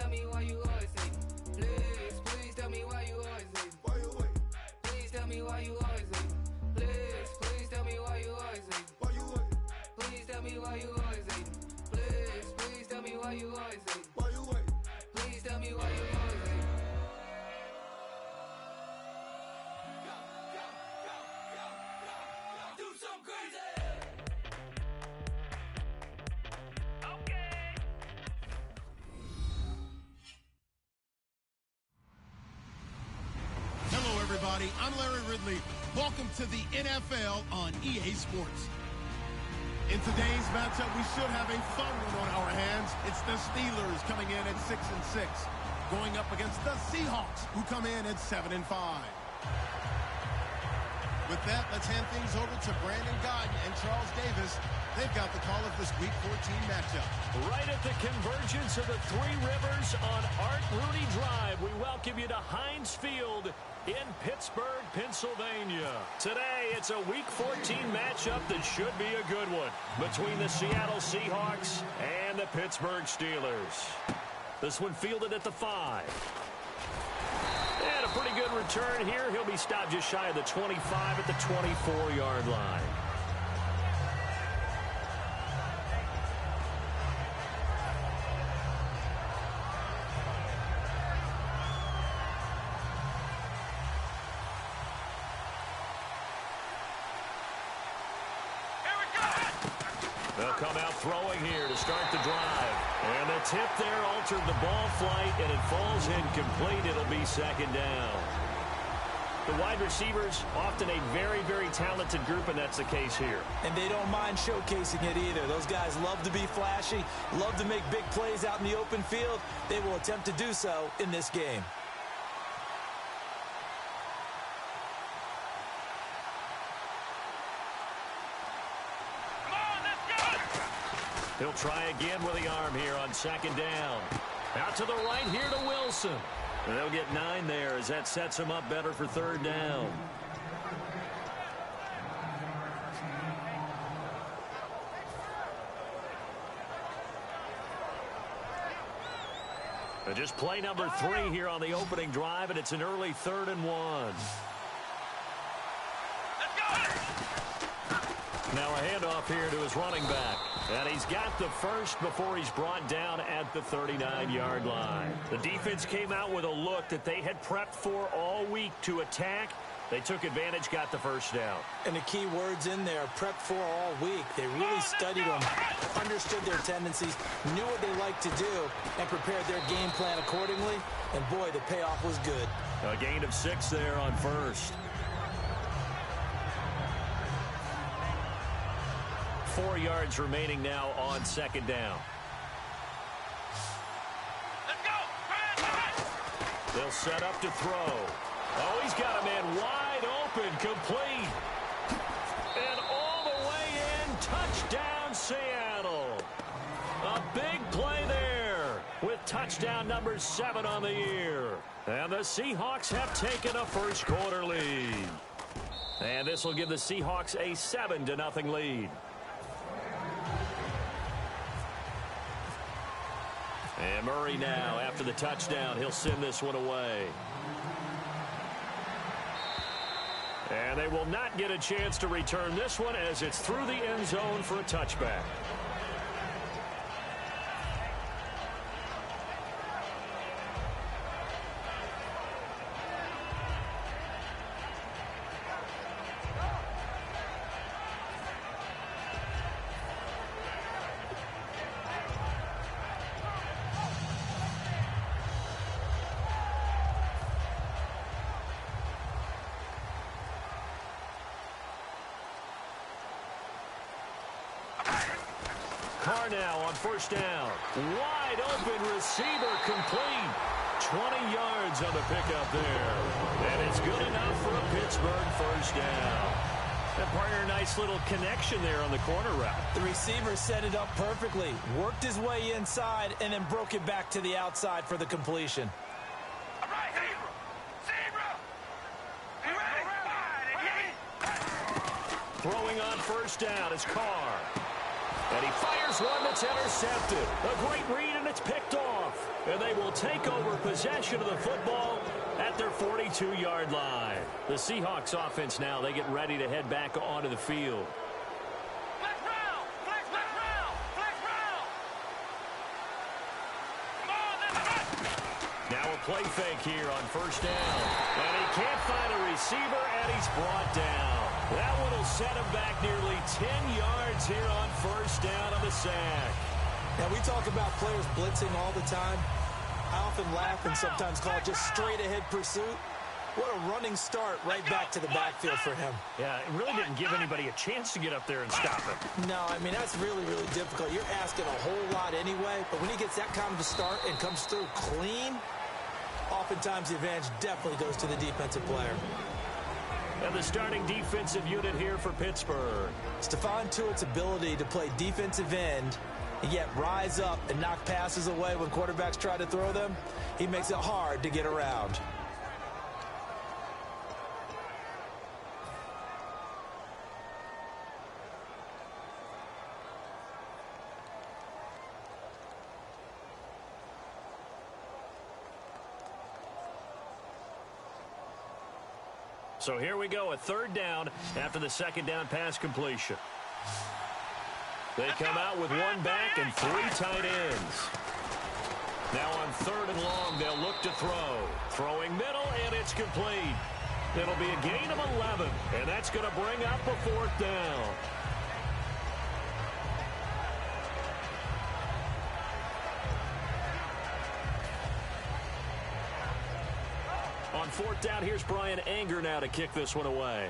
tell me why you always hate me. Please tell me why you always hate me. Why you wait? Please tell me why you always hate me. Please tell me why you always hate me. Why you wait? Please tell me why you always hate me. Please tell me why you always hate me. Why you wait? Please tell me why you always hate me. Do some crazy. Okay. Hello, everybody. I'm Larry Ridley. Welcome to the NFL on EA Sports. In today's matchup, we should have a fun one on our hands. It's the Steelers coming in at 6-6, going up against the Seahawks, who come in at 7-5. With that, let's hand things over to Brandon Godden and Charles Davis. They've got the call of this Week 14 matchup. Right at the convergence of the Three Rivers on Art Rooney Drive, we welcome you to Heinz Field in Pittsburgh, Pennsylvania. Today, it's a Week 14 matchup that should be a good one between the Seattle Seahawks and the Pittsburgh Steelers. This one fielded at the 5. And a pretty good return here. He'll be stopped just shy of the 25 at the 24-yard line. They'll come out throwing here to start the drive. And the tip there altered the ball flight, and it falls incomplete. It'll be second down. The wide receivers, often a very, very talented group, and that's the case here. And they don't mind showcasing it either. Those guys love to be flashy, love to make big plays out in the open field. They will attempt to do so in this game. He'll try again with the arm here on second down. Out to the right here to Wilson. And they'll get 9 there as that sets him up better for third down. And just play number 3 here on the opening drive, and it's an early 3rd and 1. Now a handoff here to his running back. And he's got the first before he's brought down at the 39-yard line. The defense came out with a look that they had prepped for all week to attack. They took advantage, got the first down. And the key words in there, prepped for all week. They really studied them, understood their tendencies, knew what they liked to do, and prepared their game plan accordingly. And boy, the payoff was good. A gain of 6 there on first. 4 yards remaining now on second down. Let's go! They'll set up to throw. Oh, he's got a man wide open, complete. And all the way in, touchdown Seattle. A big play there with touchdown number 7 on the year. And the Seahawks have taken a first quarter lead. And this will give the Seahawks a 7-0 lead. And Murray now, after the touchdown, he'll send this one away. And they will not get a chance to return this one as it's through the end zone for a touchback. Carr now on first down. Wide open receiver complete. 20 yards on the pickup there. And it's good enough for a Pittsburgh first down. And partner, nice little connection there on the corner route. The receiver set it up perfectly, worked his way inside, and then broke it back to the outside for the completion. All right, Zebra! Throwing on first down is Carr. And he fires one that's intercepted. A great read and a it's picked off. And they will take over possession of the football at their 42-yard line. The Seahawks offense now, they get ready to head back onto the field. Flex round! Flex round! Flex round! Come on, let's go! Now a play fake here on first down. And he can't find a receiver, and he's brought down. That one will set him back nearly 10 yards here on first down on the sack. Now, we talk about players blitzing all the time. I often laugh and sometimes call it just straight-ahead pursuit. What a running start right back to the backfield for him. Yeah, it really didn't give anybody a chance to get up there and stop him. No, I mean, that's really, really difficult. You're asking a whole lot anyway, but when he gets that kind of a start and comes through clean, oftentimes the advantage definitely goes to the defensive player. And the starting defensive unit here for Pittsburgh. Stephon Tuitt's ability to play defensive end and yet rise up and knock passes away when quarterbacks try to throw them, he makes it hard to get around. So here we go, a third down after the second down pass completion. They come out with one back and three tight ends. Now on third and long, they'll look to throw. Throwing middle, and it's complete. It'll be a gain of 11, and that's going to bring up a fourth down. On fourth down, here's Brian Anger now to kick this one away.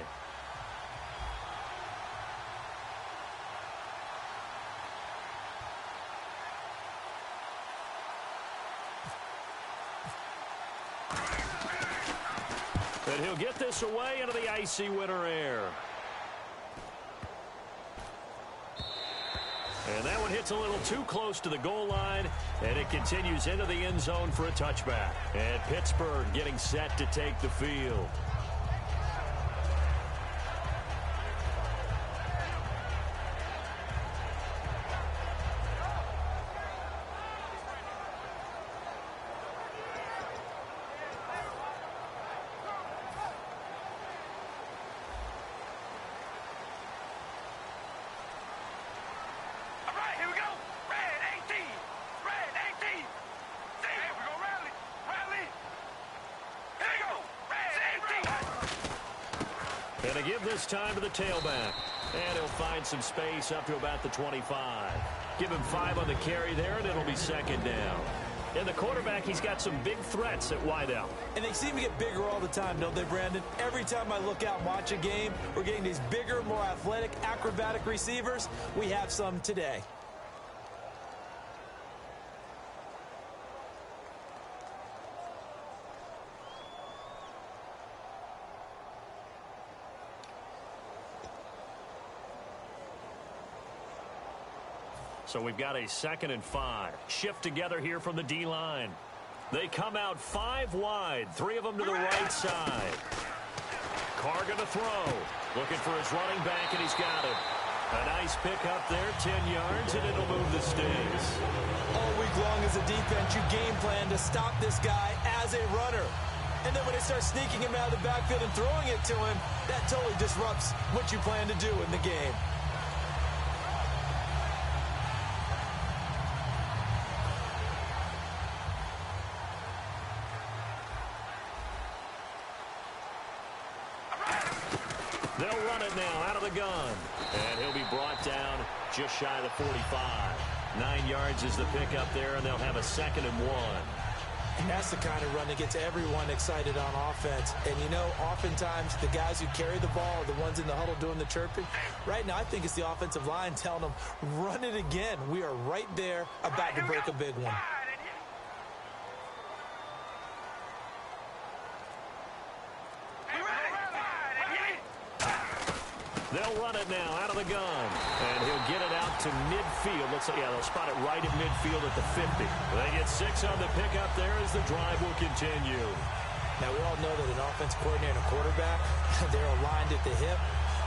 And he'll get this away into the icy winter air. And that one hits a little too close to the goal line, and it continues into the end zone for a touchback. And Pittsburgh getting set to take the field. And to give this time to the tailback. And he'll find some space up to about the 25. Give him 5 on the carry there, and it'll be second down. And the quarterback, he's got some big threats at wideout. And they seem to get bigger all the time, don't they, Brandon? Every time I look out and watch a game, we're getting these bigger, more athletic, acrobatic receivers. We have some today. So we've got a 2nd and 5. Shift together here from the D-line. They come out 5 wide, 3 of them to the right side. Carr going to throw. Looking for his running back, and he's got it. A nice pick up there, 10 yards, and it'll move the sticks. All week long as a defense, you game plan to stop this guy as a runner. And then when they start sneaking him out of the backfield and throwing it to him, that totally disrupts what you plan to do in the game. They'll run it now out of the gun. And he'll be brought down just shy of the 45. 9 yards is the pickup there, and they'll have a 2nd and 1. And that's the kind of run that gets everyone excited on offense. And, you know, oftentimes the guys who carry the ball are the ones in the huddle doing the chirping. Right now, I think it's the offensive line telling them, run it again. We are right there about to break a big one. They'll run it now out of the gun. And he'll get it out to midfield. Looks like, yeah, they'll spot it right at midfield at the 50. They get 6 on the pickup there as the drive will continue. Now, we all know that an offense coordinator and a quarterback, they're aligned at the hip.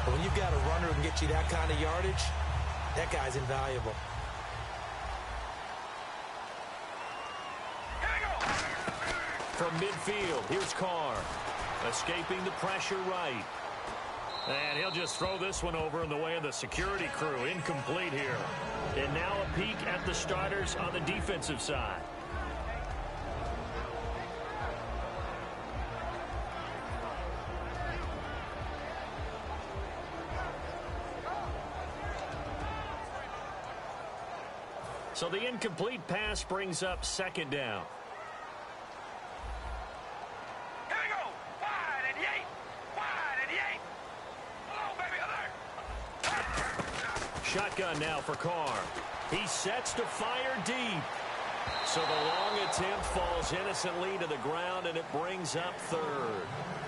But when you've got a runner who can get you that kind of yardage, that guy's invaluable. From midfield, here's Carr. Escaping the pressure right. And he'll just throw this one over in the way of the security crew. Incomplete here. And now a peek at the starters on the defensive side. So the incomplete pass brings up second down. Here we go. Wide and yay. Wide and yay. Hello, baby. Alert. Shotgun now for Carr. He sets to fire deep. So the long attempt falls innocently to the ground, and it brings up third.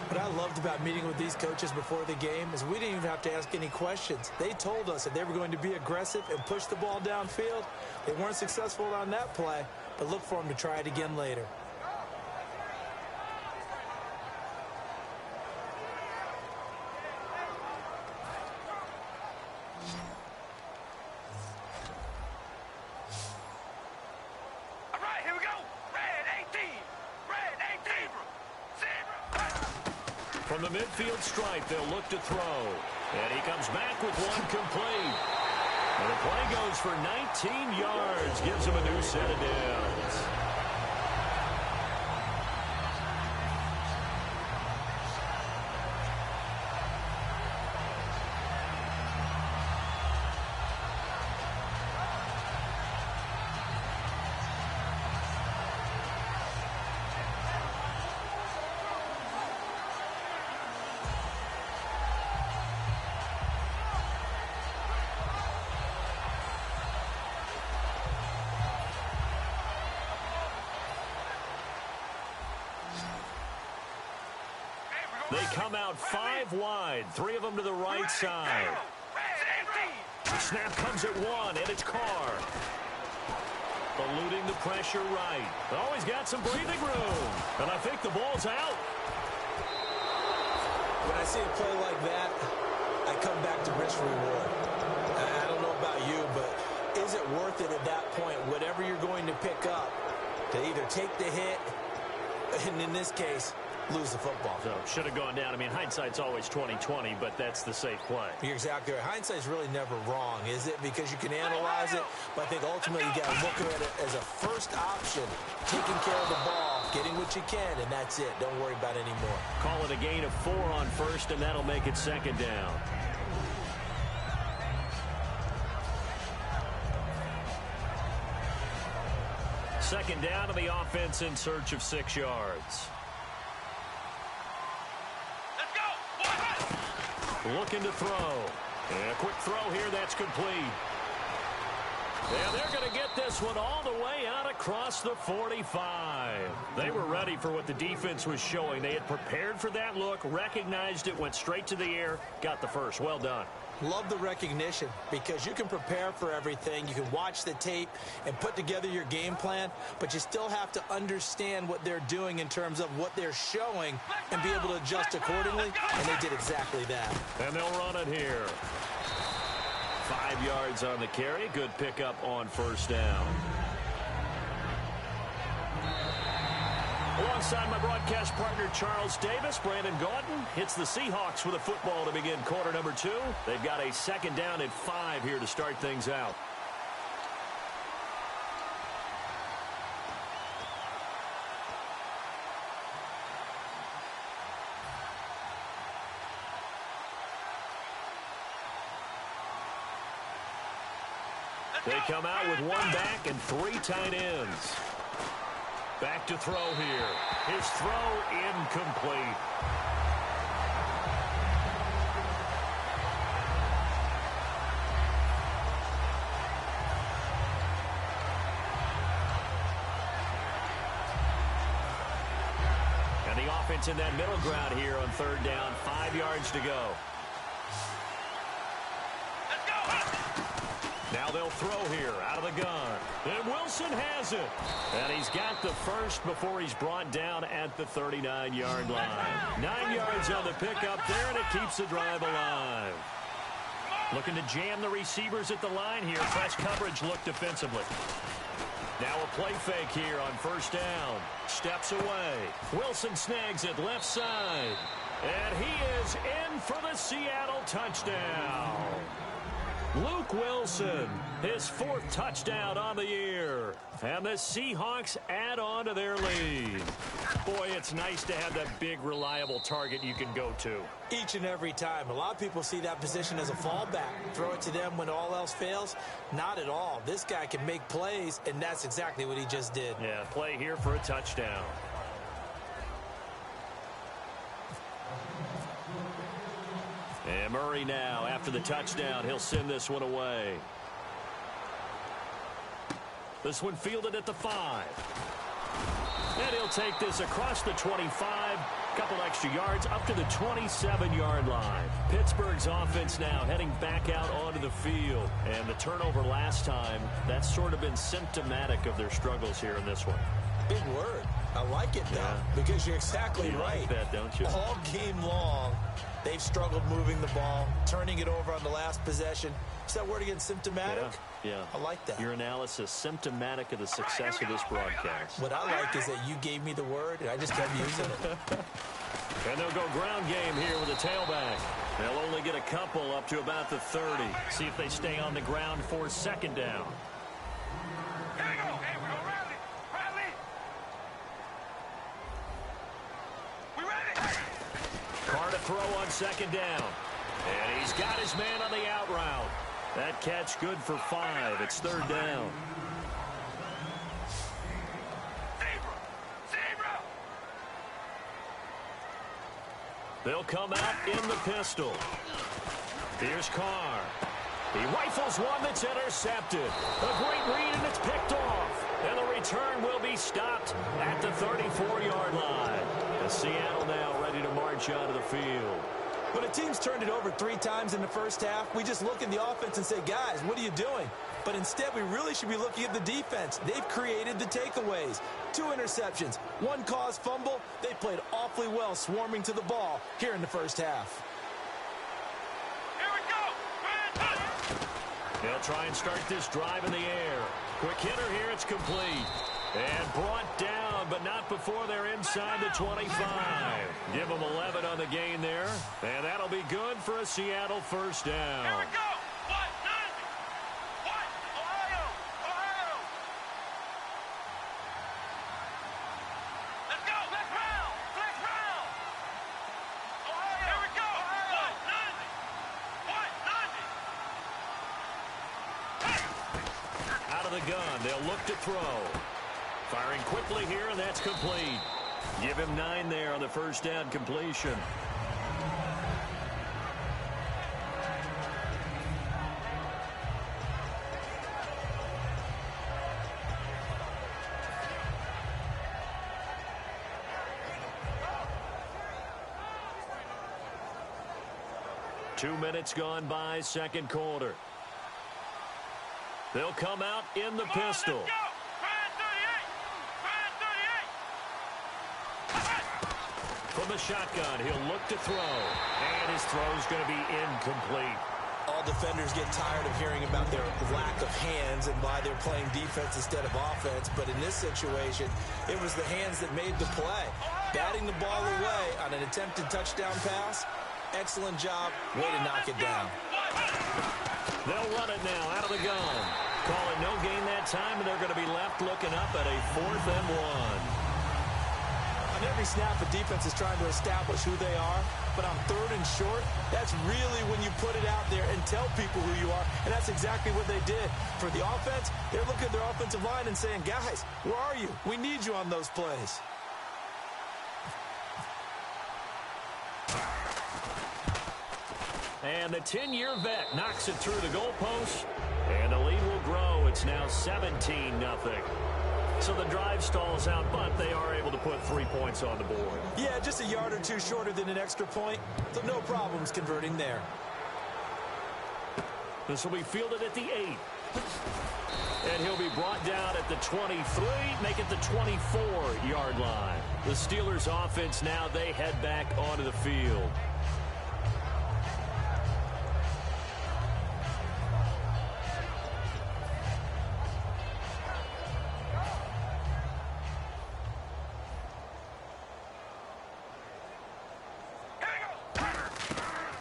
What I loved about meeting with these coaches before the game is we didn't even have to ask any questions. They told us that they were going to be aggressive and push the ball downfield. They weren't successful on that play, but look for them to try it again later. All right, here we go. Red 18. Red 18. Zebra. From the midfield stripe, they'll look to throw. And he comes back with one complete. And the play goes for 19 yards, gives him a new set of downs. They come out 5 wide, 3 of them to the right side. The snap comes at 1, and it's Carr. Eluding the pressure right. Always got some breathing room, and I think the ball's out. When I see a play like that, I come back to risk reward. I don't know about you, but is it worth it at that point, whatever you're going to pick up, to either take the hit, and in this case, lose the football? So should have gone down. I mean, hindsight's always 20/20, but that's the safe play. You're exactly right. Hindsight's really never wrong, is it? Because you can analyze it, but I think ultimately you got to look at it as a first option, taking care of the ball, getting what you can, and that's it. Don't worry about it anymore. Call it a gain of 4 on first, and that'll make it second down. Second down to the offense in search of 6 yards. Looking to throw. And a quick throw here, that's complete. And they're going to get this one all the way out across the 45. They were ready for what the defense was showing. They had prepared for that look, recognized it, went straight to the air, got the first. Well done. Love the recognition, because you can prepare for everything. You can watch the tape and put together your game plan, but you still have to understand what they're doing in terms of what they're showing and be able to adjust accordingly, and they did exactly that. And they'll run it here. 5 yards on the carry. Good pickup on first down. Alongside my broadcast partner, Charles Davis, Brandon Gaudin hits the Seahawks with a football to begin quarter number 2. They've got a second down at 5 here to start things out. They come out with 1 back and 3 tight ends. Back to throw here. His throw incomplete. And the offense in that middle ground here on third down. 5 yards to go. Now they'll throw here out of the gun. And Wilson has it. And he's got the first before he's brought down at the 39-yard line. 9 yards on the pickup there, and it keeps the drive alive. Looking to jam the receivers at the line here. Press coverage look defensively. Now a play fake here on first down. Steps away. Wilson snags it left side. And he is in for the Seattle touchdown. Luke Wilson, his 4th touchdown on the year. And the Seahawks add on to their lead. Boy, it's nice to have that big, reliable target you can go to. Each and every time. A lot of people see that position as a fallback. Throw it to them when all else fails. Not at all. This guy can make plays, and that's exactly what he just did. Yeah, play here for a touchdown. And Murray now, after the touchdown, he'll send this one away. This one fielded at the 5. And he'll take this across the 25. Couple extra yards up to the 27-yard line. Pittsburgh's offense now heading back out onto the field. And the turnover last time, that's sort of been symptomatic of their struggles here in this one. Big word. I like it, though, because you're exactly right. You like that, don't you? All game long, they've struggled moving the ball, turning it over on the last possession. Is that word again, symptomatic? Yeah. I like that. Your analysis, symptomatic of the success of this broadcast. What I like is that you gave me the word, and I just kept using it. And they'll go ground game here with a tailback. They'll only get a couple up to about the 30. See if they stay on the ground for second down. Here we go. Hey, we're going to rally. Rally. We ready? Carr to throw on second down. And he's got his man on the out route. That catch good for 5. It's third down. Zebra. They'll come out in the pistol. Here's Carr. He rifles one that's intercepted. A great read, and it's picked off. And the return will be stopped at the 34-yard line. And Seattle now ready to march out of the field. When a team's turned it over 3 times in the first half, we just look at the offense and say, guys, what are you doing? But instead, we really should be looking at the defense. They've created the takeaways. 2 interceptions, 1 caused fumble. They played awfully well swarming to the ball here in the first half. Here we go. They'll try and start this drive in the air. Quick hitter here, it's complete. And brought down, but not before they're inside the 25. Give them 11 on the gain there. And that'll be good for a Seattle first down. Here we go. What? What? Ohio. Ohio. Let's go. Let's round. Let's round. Ohio. Here we go. Ohio. What? Out of the gun, they'll look to throw. Firing quickly here, and that's complete. Give him 9 there on the first down completion. Two minutes gone by, second quarter. They'll come out in the pistol. Let's go. From the shotgun, he'll look to throw. And his throw's going to be incomplete. All defenders get tired of hearing about their lack of hands and why they're playing defense instead of offense. But in this situation, it was the hands that made the play. Batting the ball away on an attempted touchdown pass. Excellent job. Way to knock it down. They'll run it now out of the gun. Calling no gain that time, and they're going to be left looking up at a 4th and 1. On every snap, the defense is trying to establish who they are. But on 3rd and short, that's really when you put it out there and tell people who you are. And that's exactly what they did. For the offense, they're looking at their offensive line and saying, guys, where are you? We need you on those plays. And the 10-year vet knocks it through the goalpost. And the lead will grow. It's now 17-0. So the drive stalls out, but they are able to put 3 points on the board. Yeah, just a yard or 2 shorter than an extra point. So no problems converting there. This will be fielded at the 8. And he'll be brought down at the 23, make it the 24-yard line. The Steelers' offense now, they head back onto the field.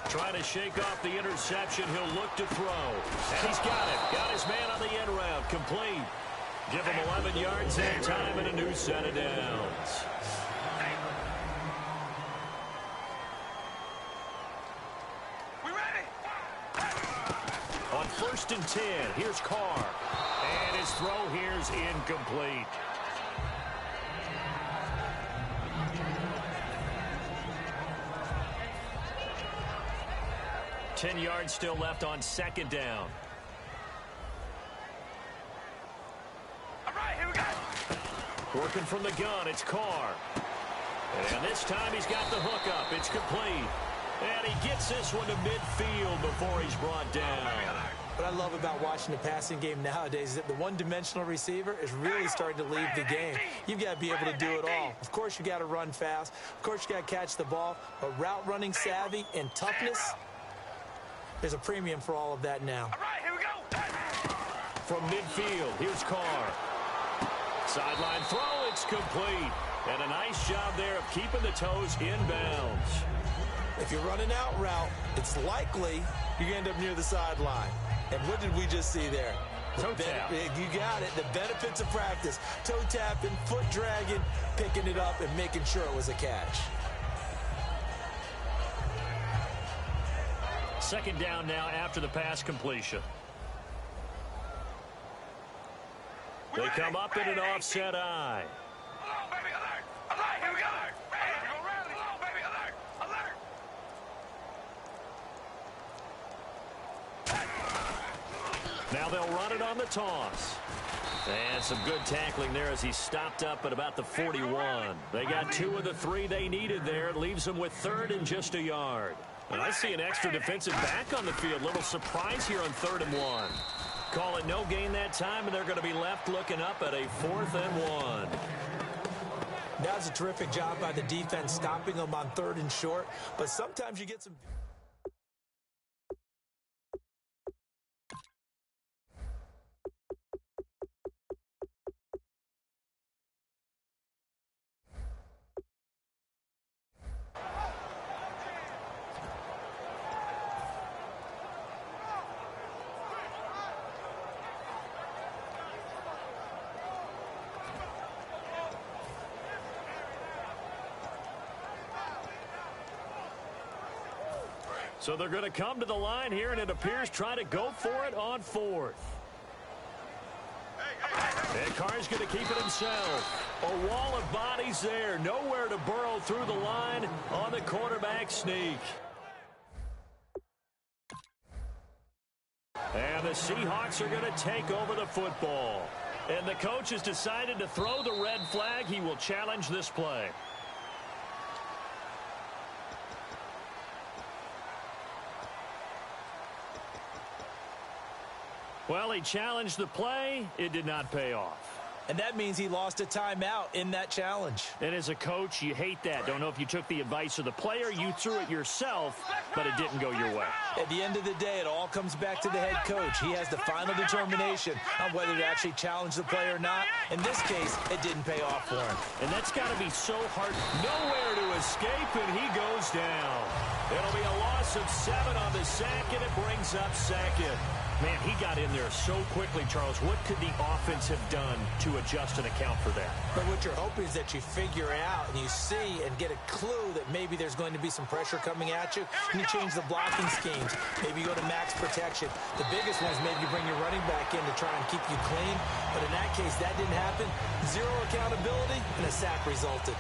Trying to shake off the interception. He'll look to throw. And he's got it. Got his man on the end route. Complete. Give him 11 yards that time and a new set of downs. We ready? On 1st and 10, here's Carr. And his throw here's incomplete. Ten yards still left on 2nd down. All right, here we go. Working from the gun, it's Carr. And this time he's got the hookup. It's complete. And he gets this one to midfield before he's brought down. What I love about watching the passing game nowadays is that the one-dimensional receiver is really starting to leave the game. You've got to be able to do it all. Of course, you got to run fast. Of course, you got to catch the ball. But route running savvy and toughness, there's a premium for all of that now. All right, here we go. From midfield, here's Carr. Sideline throw, it's complete. And a nice job there of keeping the toes in bounds. If you're running out route, it's likely you're going to end up near the sideline. And what did we just see there? Toe tap. You got it. The benefits of practice. Toe tapping, foot dragging, picking it up, and making sure it was a catch. 2nd down now after the pass completion. They come up in an offset eye. Alert, baby, alert. Alert, here we go. Alert, we go rally. Alert, baby, alert. Alert. Now they'll run it on the toss. And some good tackling there as he stopped up at about the 41. They got 2 of the 3 they needed there. It leaves them with 3rd and just a yard. And I see an extra defensive back on the field. Little surprise here on 3rd and 1. Call it no gain that time, and they're going to be left looking up at a 4th and 1. That was a terrific job by the defense stopping them on 3rd and short. But sometimes you get some... So they're going to come to the line here, and it appears try to go for it on 4th. And Carr's going to keep it himself. A wall of bodies there. Nowhere to burrow through the line on the quarterback sneak. And the Seahawks are going to take over the football. And the coach has decided to throw the red flag. He will challenge this play. Well, he challenged the play. It did not pay off. And that means he lost a timeout in that challenge. And as a coach, you hate that. Don't know if you took the advice of the player, you threw it yourself, but it didn't go your way. At the end of the day, it all comes back to the head coach. He has the final determination on whether to actually challenge the play or not. In this case, it didn't pay off for him. And that's got to be so hard. Nowhere to escape, and he goes down. It'll be a loss of 7 on the sack, and it brings up 2nd. Man, he got in there so quickly, Charles. What could the offense have done to adjust and account for that? But what you're hoping is that you figure out and you see and get a clue that maybe there's going to be some pressure coming at you, and you change the blocking schemes. Maybe you go to max protection. The biggest one is maybe you bring your running back in to try and keep you clean. But in that case, that didn't happen. 0 accountability, and a sack resulted.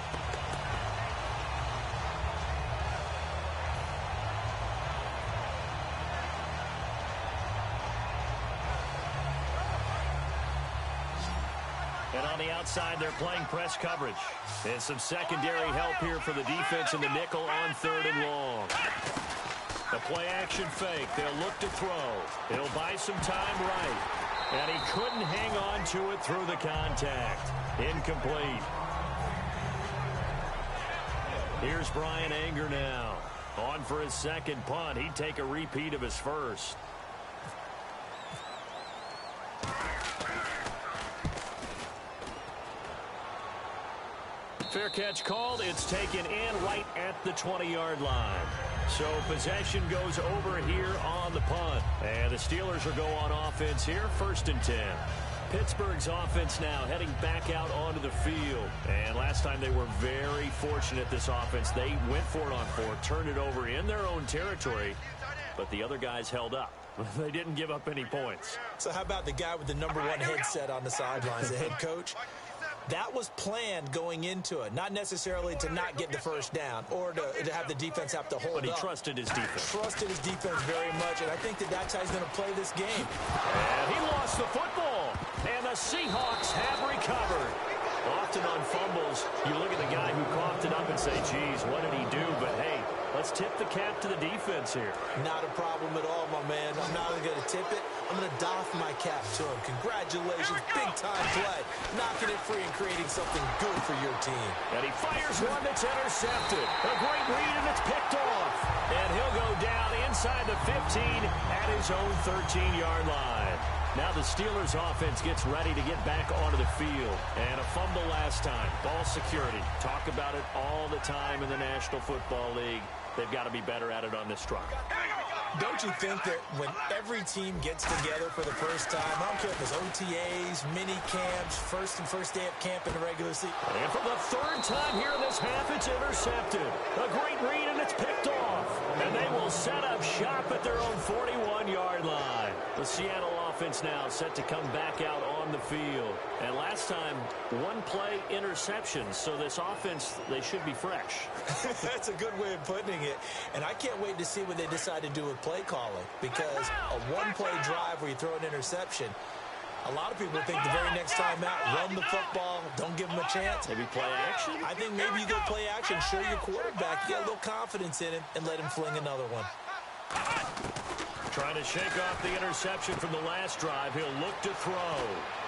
And on the outside, they're playing press coverage. And some secondary help here for the defense in the nickel on 3rd and long. The play action fake. They'll look to throw. It'll buy some time right. And he couldn't hang on to it through the contact. Incomplete. Here's Brian Anger now. On for his 2nd punt. He'd take a repeat of his 1st. Fair catch called. It's taken in right at the 20-yard line. So possession goes over here on the punt. And the Steelers will go on offense here, 1st and 10. Pittsburgh's offense now heading back out onto the field. And last time they were very fortunate, this offense. They went for it on 4, turned it over in their own territory, but the other guys held up. They didn't give up any points. So how about the guy with the number 1 headset on the sidelines, the head coach? That was planned going into it, not necessarily to not get the first down or to have the defense have to hold up. But he trusted his defense. Trusted his defense very much, and I think that's how he's going to play this game. And he lost the football, and the Seahawks have recovered. Often on fumbles, you look at the guy who coughed it up and say, geez, what did he do? But, hey, let's tip the cap to the defense here. Not a problem at all, my man. I'm not only going to tip it, I'm going to doff my cap to him. Congratulations, big-time play. Knocking it free and creating something good for your team. And he fires one that's intercepted. A great read, and it's picked off. And he'll go down inside the 15 at his own 13-yard line. Now the Steelers offense gets ready to get back onto the field. And a fumble last time. Ball security. Talk about it all the time in the National Football League. They've got to be better at it on this drive. Don't you think that when every team gets together for the first time, I don't care if it's OTAs, mini camps, first day of camp in the regular season. And for the 3rd time here in this half, it's intercepted. A great read, and it's picked off. And they will set up shop at their own 41-yard line. The Seattle offense now set to come back out on the field. And last time, 1-play interception. So this offense, they should be fresh. That's a good way of putting it. And I can't wait to see what they decide to do with play calling, because a 1-play drive where you throw an interception, a lot of people think the very next time out, run the football, don't give them a chance. Maybe play action? I think maybe you go play action, show your quarterback you got a little confidence in him, and let him fling another one. Trying to shake off the interception from the last drive. He'll look to throw.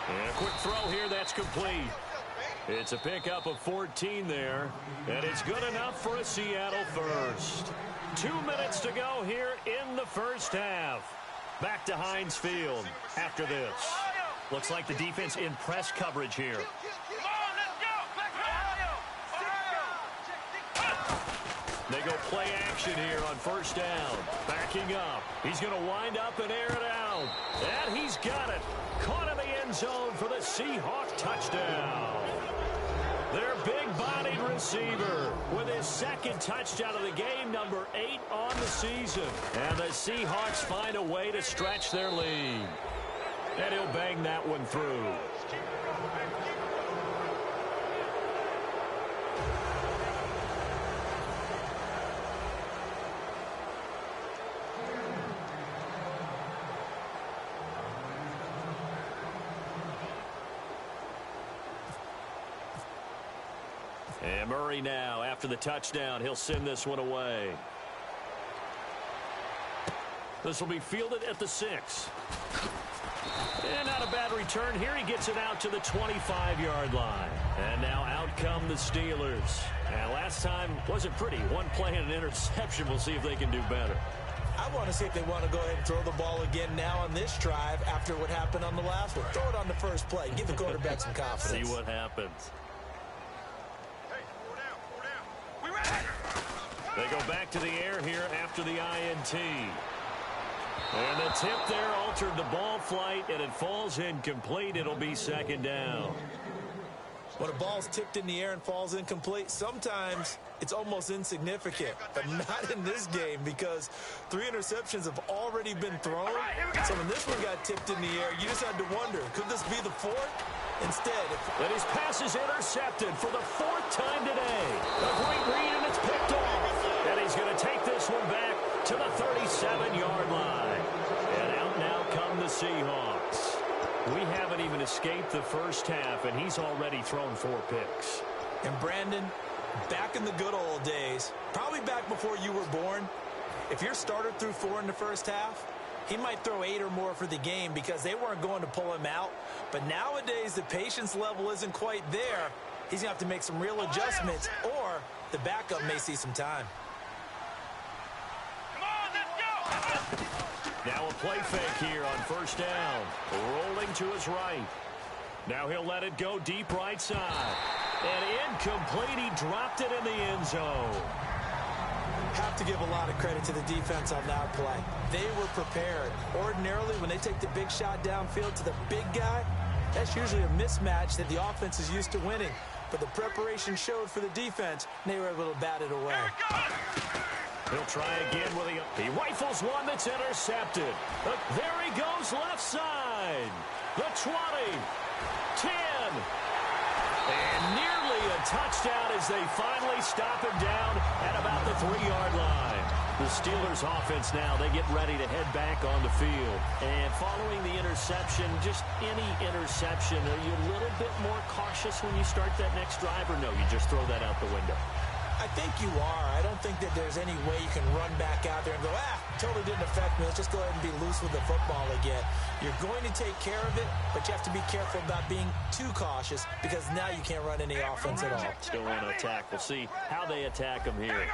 And a quick throw here, that's complete. It's a pickup of 14 there, and it's good enough for a Seattle first. 2 minutes to go here in the first half. Back to Heinz Field after this. Looks like the defense in press coverage here. They go play action here on 1st down. Backing up. He's going to wind up and air it out. And he's got it. Caught in the end zone for the Seahawk touchdown. Their big-bodied receiver with his 2nd touchdown of the game, number 8 on the season. And the Seahawks find a way to stretch their lead. And he'll bang that one through. And Murray now, after the touchdown, he'll send this one away. This will be fielded at the 6. And not a bad return here. He gets it out to the 25-yard line. And now out come the Steelers. And last time wasn't pretty. 1 play and an interception. We'll see if they can do better. I want to see if they want to go ahead and throw the ball again now on this drive after what happened on the last one. Throw it on the first play. Give the quarterback some confidence. See what happens. They go back to the air here after the INT. And the tip there altered the ball flight, and it falls incomplete. It'll be 2nd down. When a ball's tipped in the air and falls incomplete, sometimes it's almost insignificant, but not in this game because 3 interceptions have already been thrown. So when this one got tipped in the air, you just had to wonder, could this be the 4th? Instead, and his pass is intercepted for the 4th time today. A great read, and it's picked off. And he's going to take this one back to the 37-yard line. And out now come the Seahawks. We haven't even escaped the first half, and he's already thrown 4 picks. And Brandon, back in the good old days, probably back before you were born, if your starter threw 4 in the first half, he might throw 8 or more for the game because they weren't going to pull him out. But nowadays, the patience level isn't quite there. He's going to have to make some real adjustments, or the backup may see some time. Now a play fake here on 1st down. Rolling to his right. Now he'll let it go deep right side. And incomplete. He dropped it in the end zone. Have to give a lot of credit to the defense on that play. They were prepared. Ordinarily, when they take the big shot downfield to the big guy, that's usually a mismatch that the offense is used to winning. But the preparation showed for the defense, and they were able to bat it away. He'll try again with he rifles one that's intercepted. There he goes left side. The 20, 10, and nearly a touchdown as they finally stop him down at about the 3-yard line. The Steelers offense now, they get ready to head back on the field. And following the interception, just any interception, are you a little bit more cautious when you start that next drive, or no, you just throw that out the window? I think you are. I don't think that there's any way you can run back out there and go, totally didn't affect me. Let's just go ahead and be loose with the football again. You're going to take care of it, but you have to be careful about being too cautious because now you can't run any offense at all. Still want to attack. We'll see how they attack him here.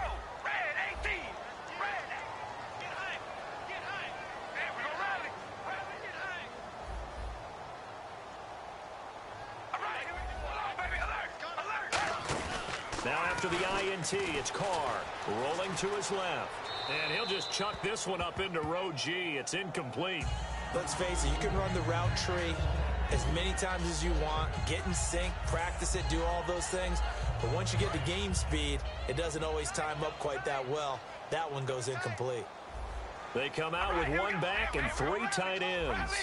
Now after the INT, it's Carr rolling to his left. And he'll just chuck this one up into row G. It's incomplete. Let's face it, you can run the route tree as many times as you want, get in sync, practice it, do all those things. But once you get to game speed, it doesn't always time up quite that well. That one goes incomplete. They come out with one back and 3 tight ends.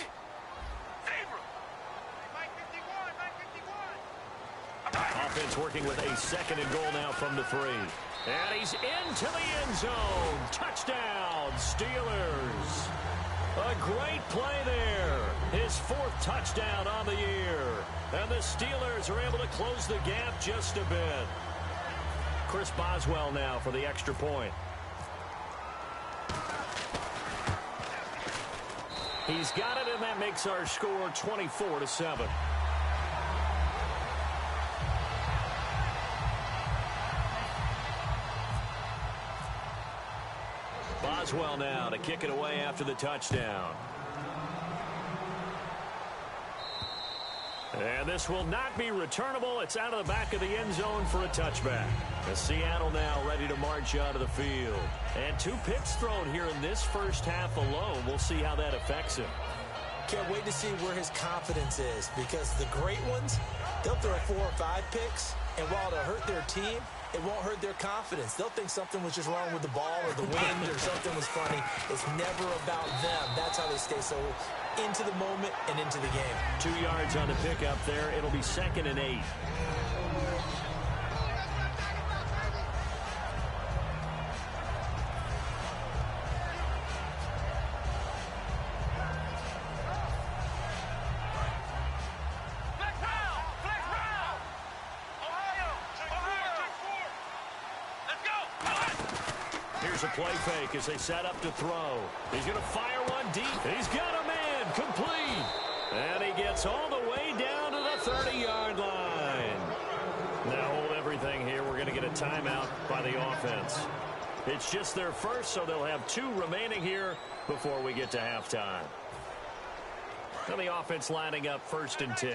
Offense working with a 2nd and goal now from the 3. And he's into the end zone. Touchdown, Steelers. A great play there. His 4th touchdown on the year. And the Steelers are able to close the gap just a bit. Chris Boswell now for the extra point. He's got it, and that makes our score 24-7. Boswell now to kick it away after the touchdown. And this will not be returnable. It's out of the back of the end zone for a touchback. And Seattle now ready to march out of the field. And 2 picks thrown here in this first half alone. We'll see how that affects him. Can't wait to see where his confidence is, because the great ones, they'll throw 4 or 5 picks, and while it'll hurt their team, it won't hurt their confidence. They'll think something was just wrong with the ball or the wind or something was funny. It's never about them. That's how they stay so into the moment and into the game. 2 yards on the pickup there. It'll be 2nd and 8. Here's a play fake as they set up to throw. He's going to fire one deep. He's got a man complete. And he gets all the way down to the 30-yard line. Now hold everything here. We're going to get a timeout by the offense. It's just their first, so they'll have 2 remaining here before we get to halftime. Now the offense lining up 1st and 10.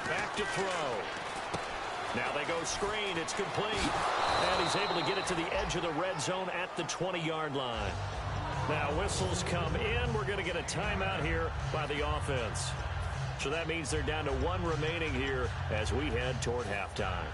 Back to throw. Now they go screen. It's complete. And he's able to get it to the edge of the red zone at the 20-yard line. Now whistles come in. We're going to get a timeout here by the offense. So that means they're down to 1 remaining here as we head toward halftime.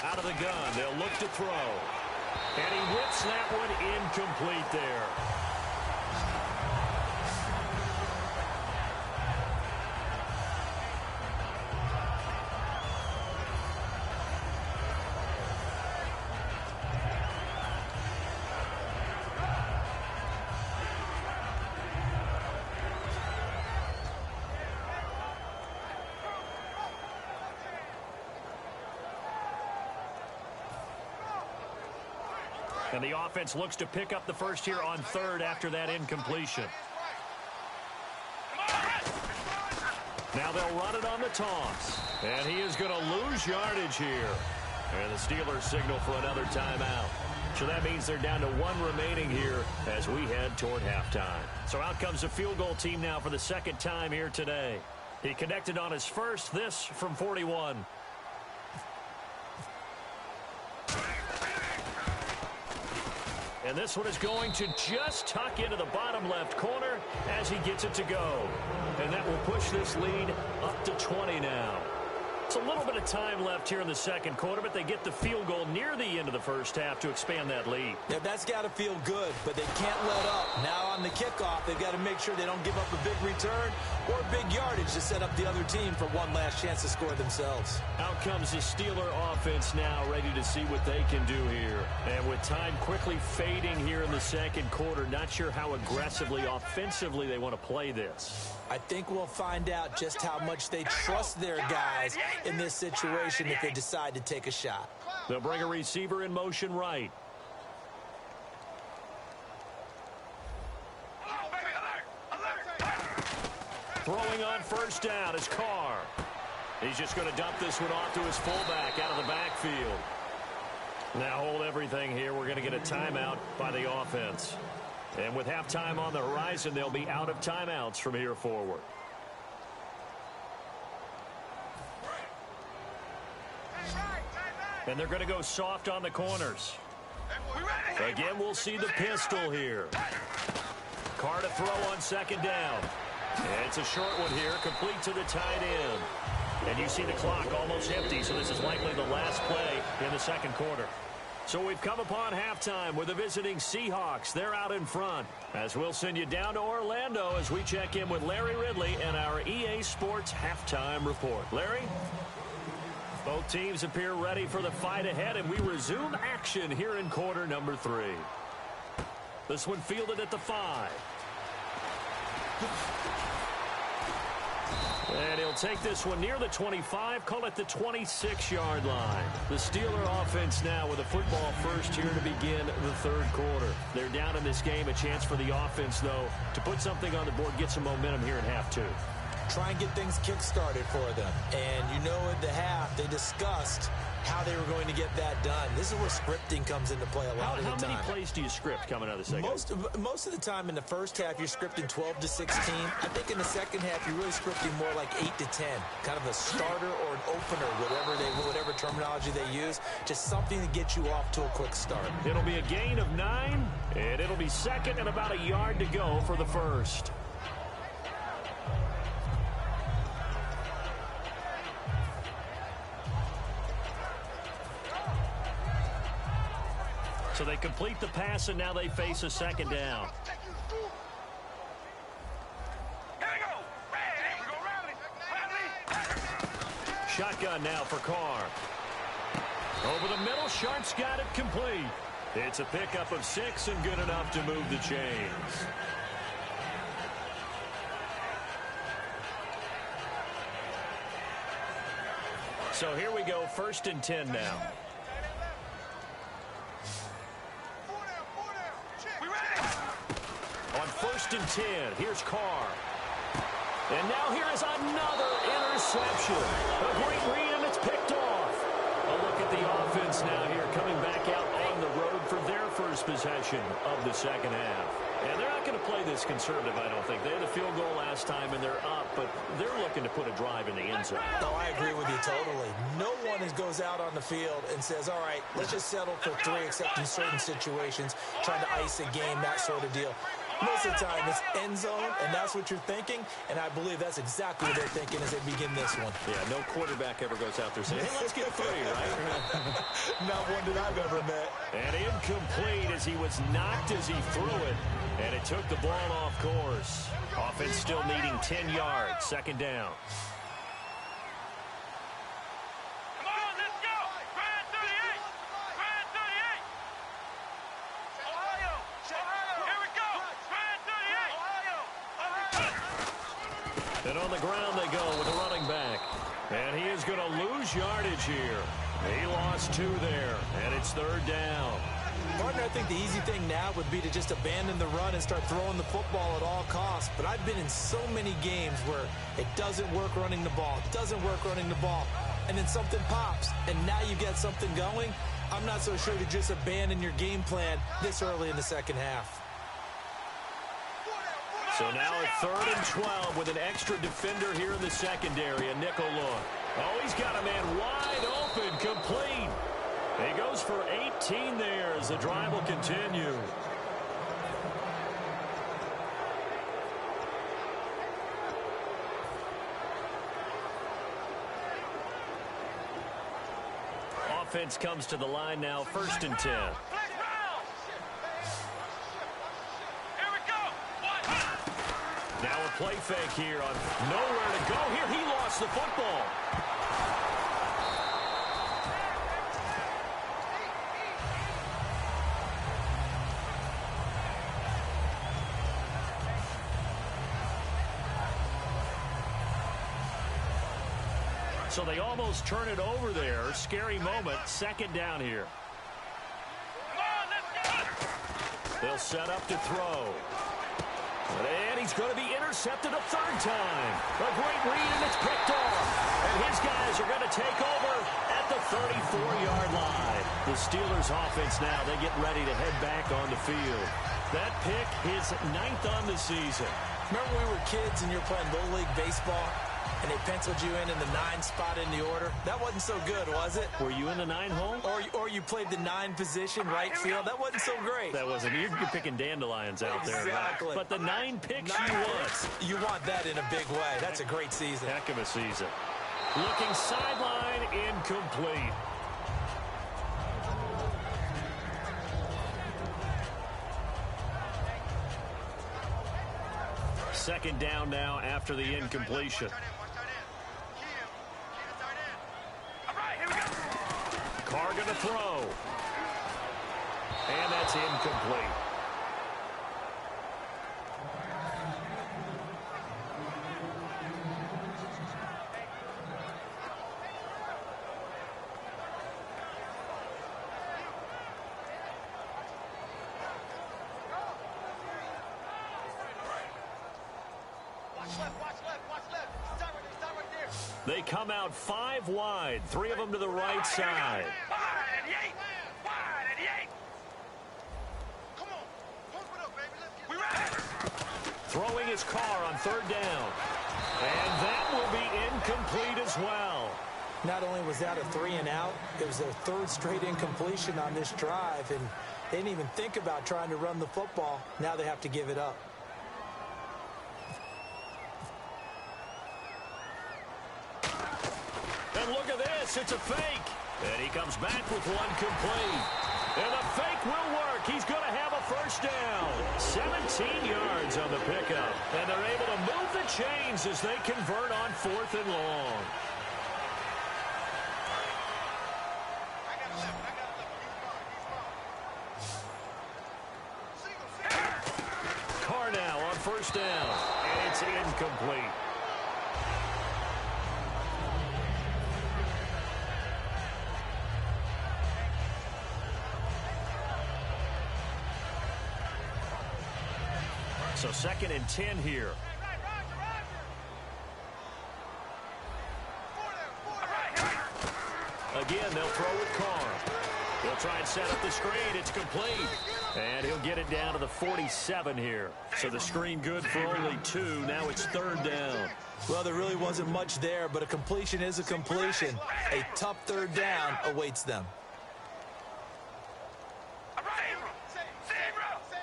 Out of the gun, they'll look to throw. And he whips that one incomplete there. And the offense looks to pick up the first here on third after that incompletion. Now they'll run it on the toss. And he is going to lose yardage here. And the Steelers signal for another timeout. So that means they're down to one remaining here as we head toward halftime. So out comes the field goal team now for the second time here today. He connected on his first, this from 41. And this one is going to just tuck into the bottom left corner as he gets it to go. And that will push this lead up to 20 now. It's a little bit of time left here in the second quarter, but they get the field goal near the end of the first half to expand that lead. Yeah, that's got to feel good, but they can't let up. Now on the kickoff, they've got to make sure they don't give up a big return or big yardage to set up the other team for one last chance to score themselves. Out comes the Steeler offense now, ready to see what they can do here. And with time quickly fading here in the second quarter, not sure how aggressively, offensively they want to play this. I think we'll find out just how much they trust their guys in this situation if they decide to take a shot. They'll bring a receiver in motion right. Throwing on first down is Carr. He's just going to dump this one off to his fullback out of the backfield. Now hold everything here. We're going to get a timeout by the offense. And with halftime on the horizon, they'll be out of timeouts from here forward. And they're going to go soft on the corners. Again, we'll see the pistol here. Carr to throw on second down. And it's a short one here, complete to the tight end. And you see the clock almost empty, so this is likely the last play in the second quarter. So we've come upon halftime with the visiting Seahawks. They're out in front. As we'll send you down to Orlando as we check in with Larry Ridley and our EA Sports halftime report. Larry? Both teams appear ready for the fight ahead, and we resume action here in quarter number 3. This one fielded at the 5. And he'll take this one near the 25, call it the 26-yard line. The Steeler offense now with a football first here to begin the third quarter. They're down in this game, a chance for the offense, though, to put something on the board, get some momentum here in half 2. Try and get things kick-started for them. And you know at the half, they discussed how they were going to get that done. This is where scripting comes into play a lot of the time. How many plays do you script coming out of the second? Most of the time in the first half, you're scripting 12 to 16. I think in the second half, you're really scripting more like 8 to 10. Kind of a starter or an opener, whatever terminology they use. Just something to get you off to a quick start. It'll be a gain of 9, and it'll be second and about a yard to go for the first. So they complete the pass, and now they face a second down. Shotgun now for Carr. Over the middle, Sharp's got it complete. It's a pickup of 6 and good enough to move the chains. So here we go, 1st and 10 now. On 1st and 10, here's Carr. And now here is another interception. A great read, and it's picked off. A look at the offense now here, coming back out on the road for their first possession of the second half. And they're not going to play this conservative, I don't think. They had a field goal last time, and they're up, but they're looking to put a drive in the end zone. No, I agree with you totally. No one goes out on the field and says, all right, let's just settle for 3, except in certain situations, trying to ice a game, that sort of deal. Most of the time, it's end zone, and that's what you're thinking, and I believe that's exactly what they're thinking as they begin this one. Yeah, no quarterback ever goes out there saying, hey, let's get 3, right? Not one that I've ever met. And incomplete as he was knocked as he threw it, and it took the ball off course. Offense still needing 10 yards, second down. And on the ground they go with the running back. And he is going to lose yardage here. He lost 2 there, and it's 3rd down. Partner, I think the easy thing now would be to just abandon the run and start throwing the football at all costs. But I've been in so many games where it doesn't work running the ball, and then something pops, and now you get something going. I'm not so sure to just abandon your game plan this early in the second half. So now a 3rd and 12 with an extra defender here in the secondary, a nickel look. Oh, he's got a man wide open, complete. He goes for 18 there as the drive will continue. Offense comes to the line now, 1st and 10. Now a play fake here on nowhere to go here. He lost the football. So they almost turn it over there. Scary moment. 2nd down here. They'll set up to throw. And he's going to be intercepted a 3rd time. A great read, and it's picked off. And his guys are going to take over at the 34-yard line. The Steelers' offense now, they get ready to head back on the field. That pick, his 9th on the season. Remember when we were kids and you were playing Little League Baseball? And they penciled you in the 9 spot in the order. That wasn't so good, was it? Were you in the 9 hole? Or you played the 9 position, right field. That wasn't so great. That wasn't. You're picking dandelions out there. Exactly. But the 9 picks you want that in a big way. That's a great season. Heck of a season. Looking sideline, incomplete. Second down now after the incompletion. Carr going to throw. And that's incomplete. They come out 5 wide, 3 of them to the right side. Throwing his Carr on 3rd down. And that will be incomplete as well. Not only was that a 3 and out, it was their 3rd straight incompletion on this drive, and they didn't even think about trying to run the football. Now they have to give it up. And look at this, it's a fake. And he comes back with one complete. And the fake will work. He's going to have a 1st down. 17 yards on the pickup. And they're able to move the chains as they convert on 4th and long. Carr now on 1st down. And it's incomplete. So 2nd and 10 here. Again, they'll throw with Carr. He'll try and set up the screen. It's complete. And he'll get it down to the 47 here. So the screen good for only 2. Now it's 3rd down. Well, there really wasn't much there, but a completion is a completion. A tough 3rd down awaits them.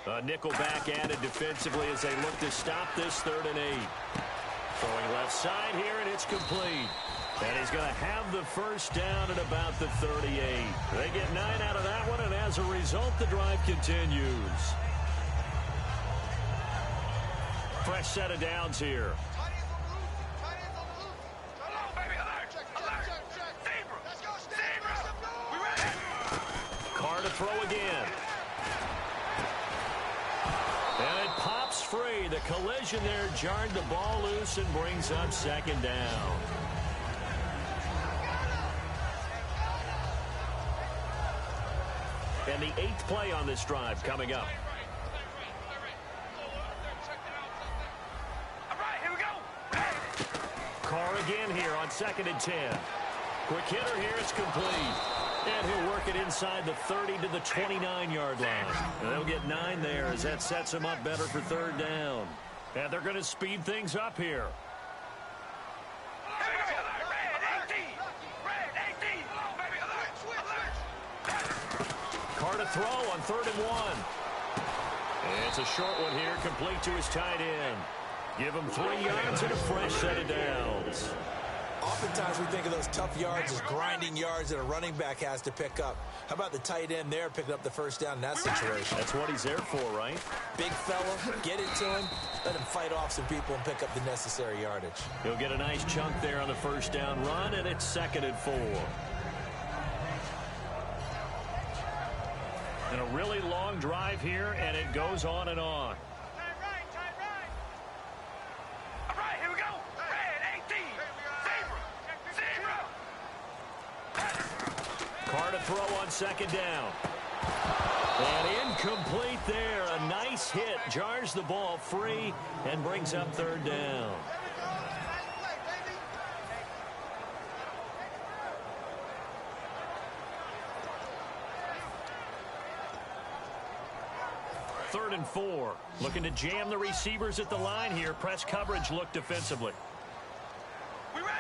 A nickel back added defensively as they look to stop this 3rd and 8. Throwing left side here, and it's complete. And he's going to have the 1st down at about the 38. They get 9 out of that one, and as a result, the drive continues. Fresh set of downs here. Carr to throw again. And it pops free. The collision there jarred the ball loose and brings up 2nd down. And the 8th play on this drive coming up. All right, here we go. Carr again here on 2nd and 10. Quick hitter here. It's complete. And he'll work it inside the 30 to the 29-yard line. And they'll get 9 there as that sets him up better for 3rd down. And they're going to speed things up here. Carr to throw on 3rd and 1. It's a short one here, complete to his tight end. Give him 3 yards and a fresh set of downs. Oftentimes we think of those tough yards as grinding yards that a running back has to pick up. How about the tight end there picking up the first down in that situation? That's what he's there for, right? Big fella, get it to him, let him fight off some people and pick up the necessary yardage. He'll get a nice chunk there on the first down run, and it's 2nd and 4. And a really long drive here, and it goes on and on. Carr to throw on 2nd down. And incomplete there. A nice hit. Jars the ball free and brings up 3rd down. Third and 4. Looking to jam the receivers at the line here. Press coverage look defensively. We ready?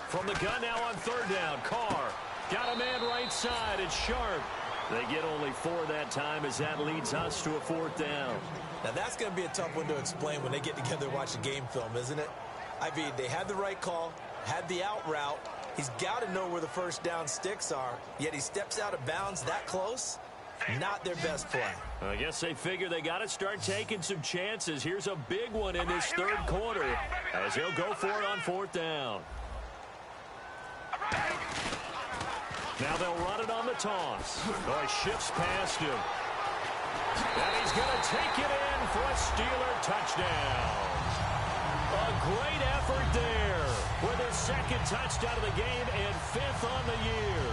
From the gun now on 3rd down. Carr got a man right side. It's Sharp. They get only 4 that time as that leads us to a 4th down. Now that's going to be a tough one to explain when they get together and watch a game film, isn't it? I mean, they had the right call, had the out route. He's got to know where the first down sticks are, yet he steps out of bounds that close. Not their best play. I guess they figure they got to start taking some chances. Here's a big one in this 3rd quarter as he'll go for it on 4th down. Now they'll run it on the toss. Oh, he shifts past him. And he's going to take it in for a Steeler touchdown. A great effort there with his 2nd touchdown of the game and 5th on the year.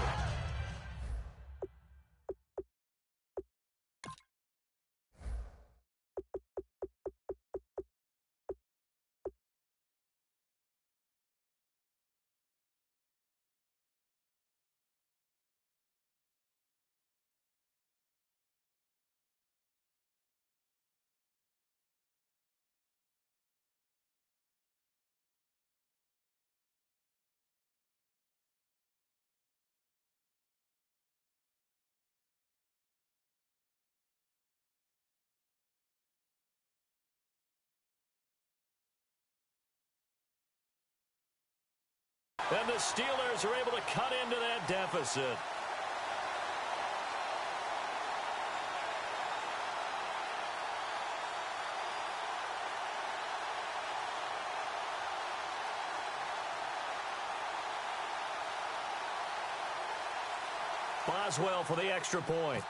And the Steelers are able to cut into that deficit. Boswell for the extra point.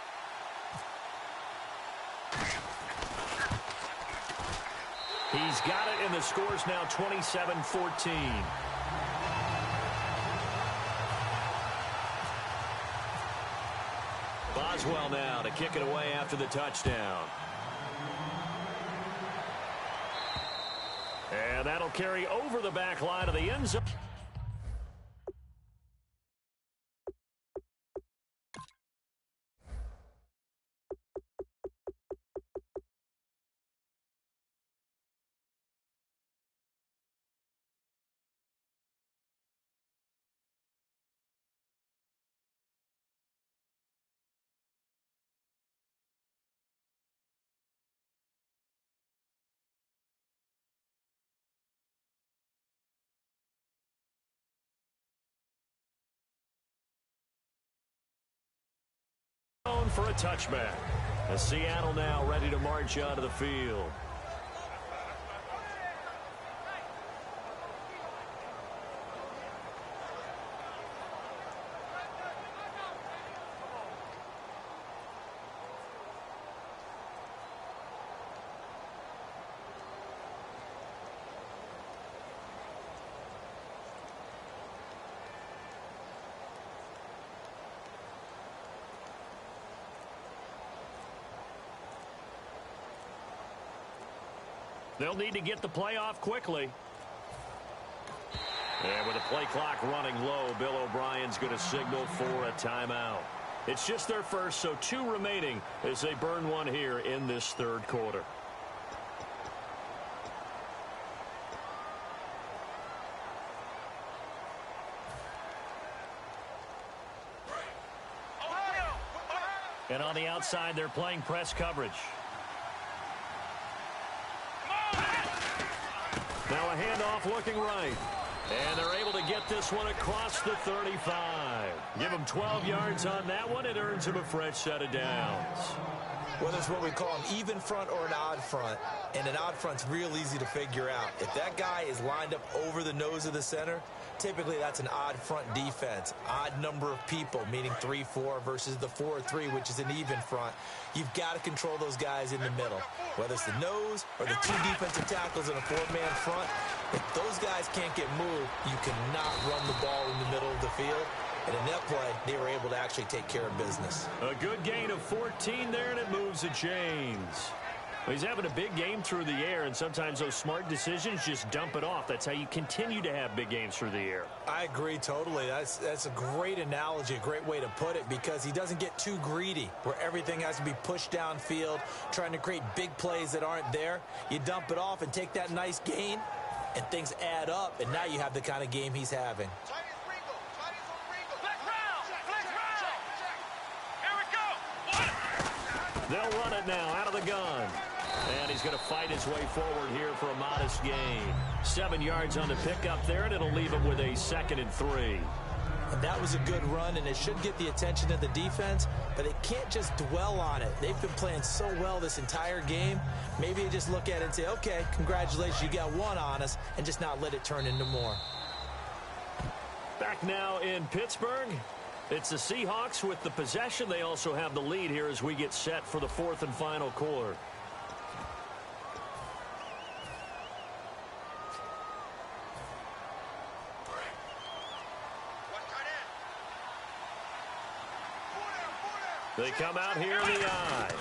He's got it, and the score's now 27-14. Boswell now to kick it away after the touchdown. And that'll carry over the back line of the end zone. For a touchback. As Seattle now ready to march onto the field. They'll need to get the play off quickly. And with the play clock running low, Bill O'Brien's going to signal for a timeout. It's just their first, so 2 remaining as they burn one here in this third quarter. And on the outside, they're playing press coverage. Now a handoff looking right. And they're able to get this one across the 35. Give them 12 yards on that one. It earns them a fresh set of downs. Whether it's what we call an even front or an odd front, and an odd front's real easy to figure out. If that guy is lined up over the nose of the center, typically that's an odd front defense. Odd number of people, meaning 3-4 versus the 4-3, which is an even front. You've got to control those guys in the middle. Whether it's the nose or the 2 defensive tackles in a 4-man front, if those guys can't get moved, you cannot run the ball in the middle of the field. And in that play, they were able to actually take care of business. A good gain of 14 there, and it moves the chains. Well, he's having a big game through the air, and sometimes those smart decisions just dump it off. That's how you continue to have big games through the air. I agree totally. That's a great analogy, a great way to put it, because he doesn't get too greedy where everything has to be pushed downfield, trying to create big plays that aren't there. You dump it off and take that nice gain, and things add up, and now you have the kind of game he's having. They'll run it now out of the gun. And he's going to fight his way forward here for a modest gain. 7 yards on the pickup there, and it'll leave him with a 2nd and 3. And that was a good run, and it should get the attention of the defense, but they can't just dwell on it. They've been playing so well this entire game. Maybe they just look at it and say, okay, congratulations, you got 1 on us, and just not let it turn into more. Back now in Pittsburgh. It's the Seahawks with the possession. They also have the lead here as we get set for the 4th and final quarter. They come out here in the eye.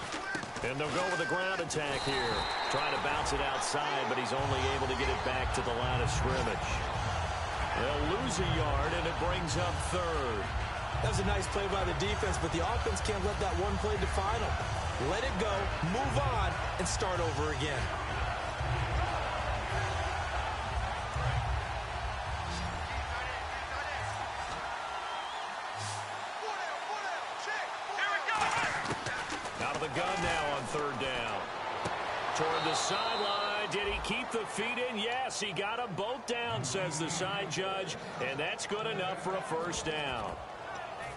And they'll go with a ground attack here. Trying to bounce it outside, but he's only able to get it back to the line of scrimmage. They'll lose a yard, and it brings up 3rd. That was a nice play by the defense, but the offense can't let that one play define them. Let it go, move on, and start over again. Out of the gun now on 3rd down. Toward the sideline. Did he keep the feet in? Yes, he got them both down, says the side judge, and that's good enough for a 1st down.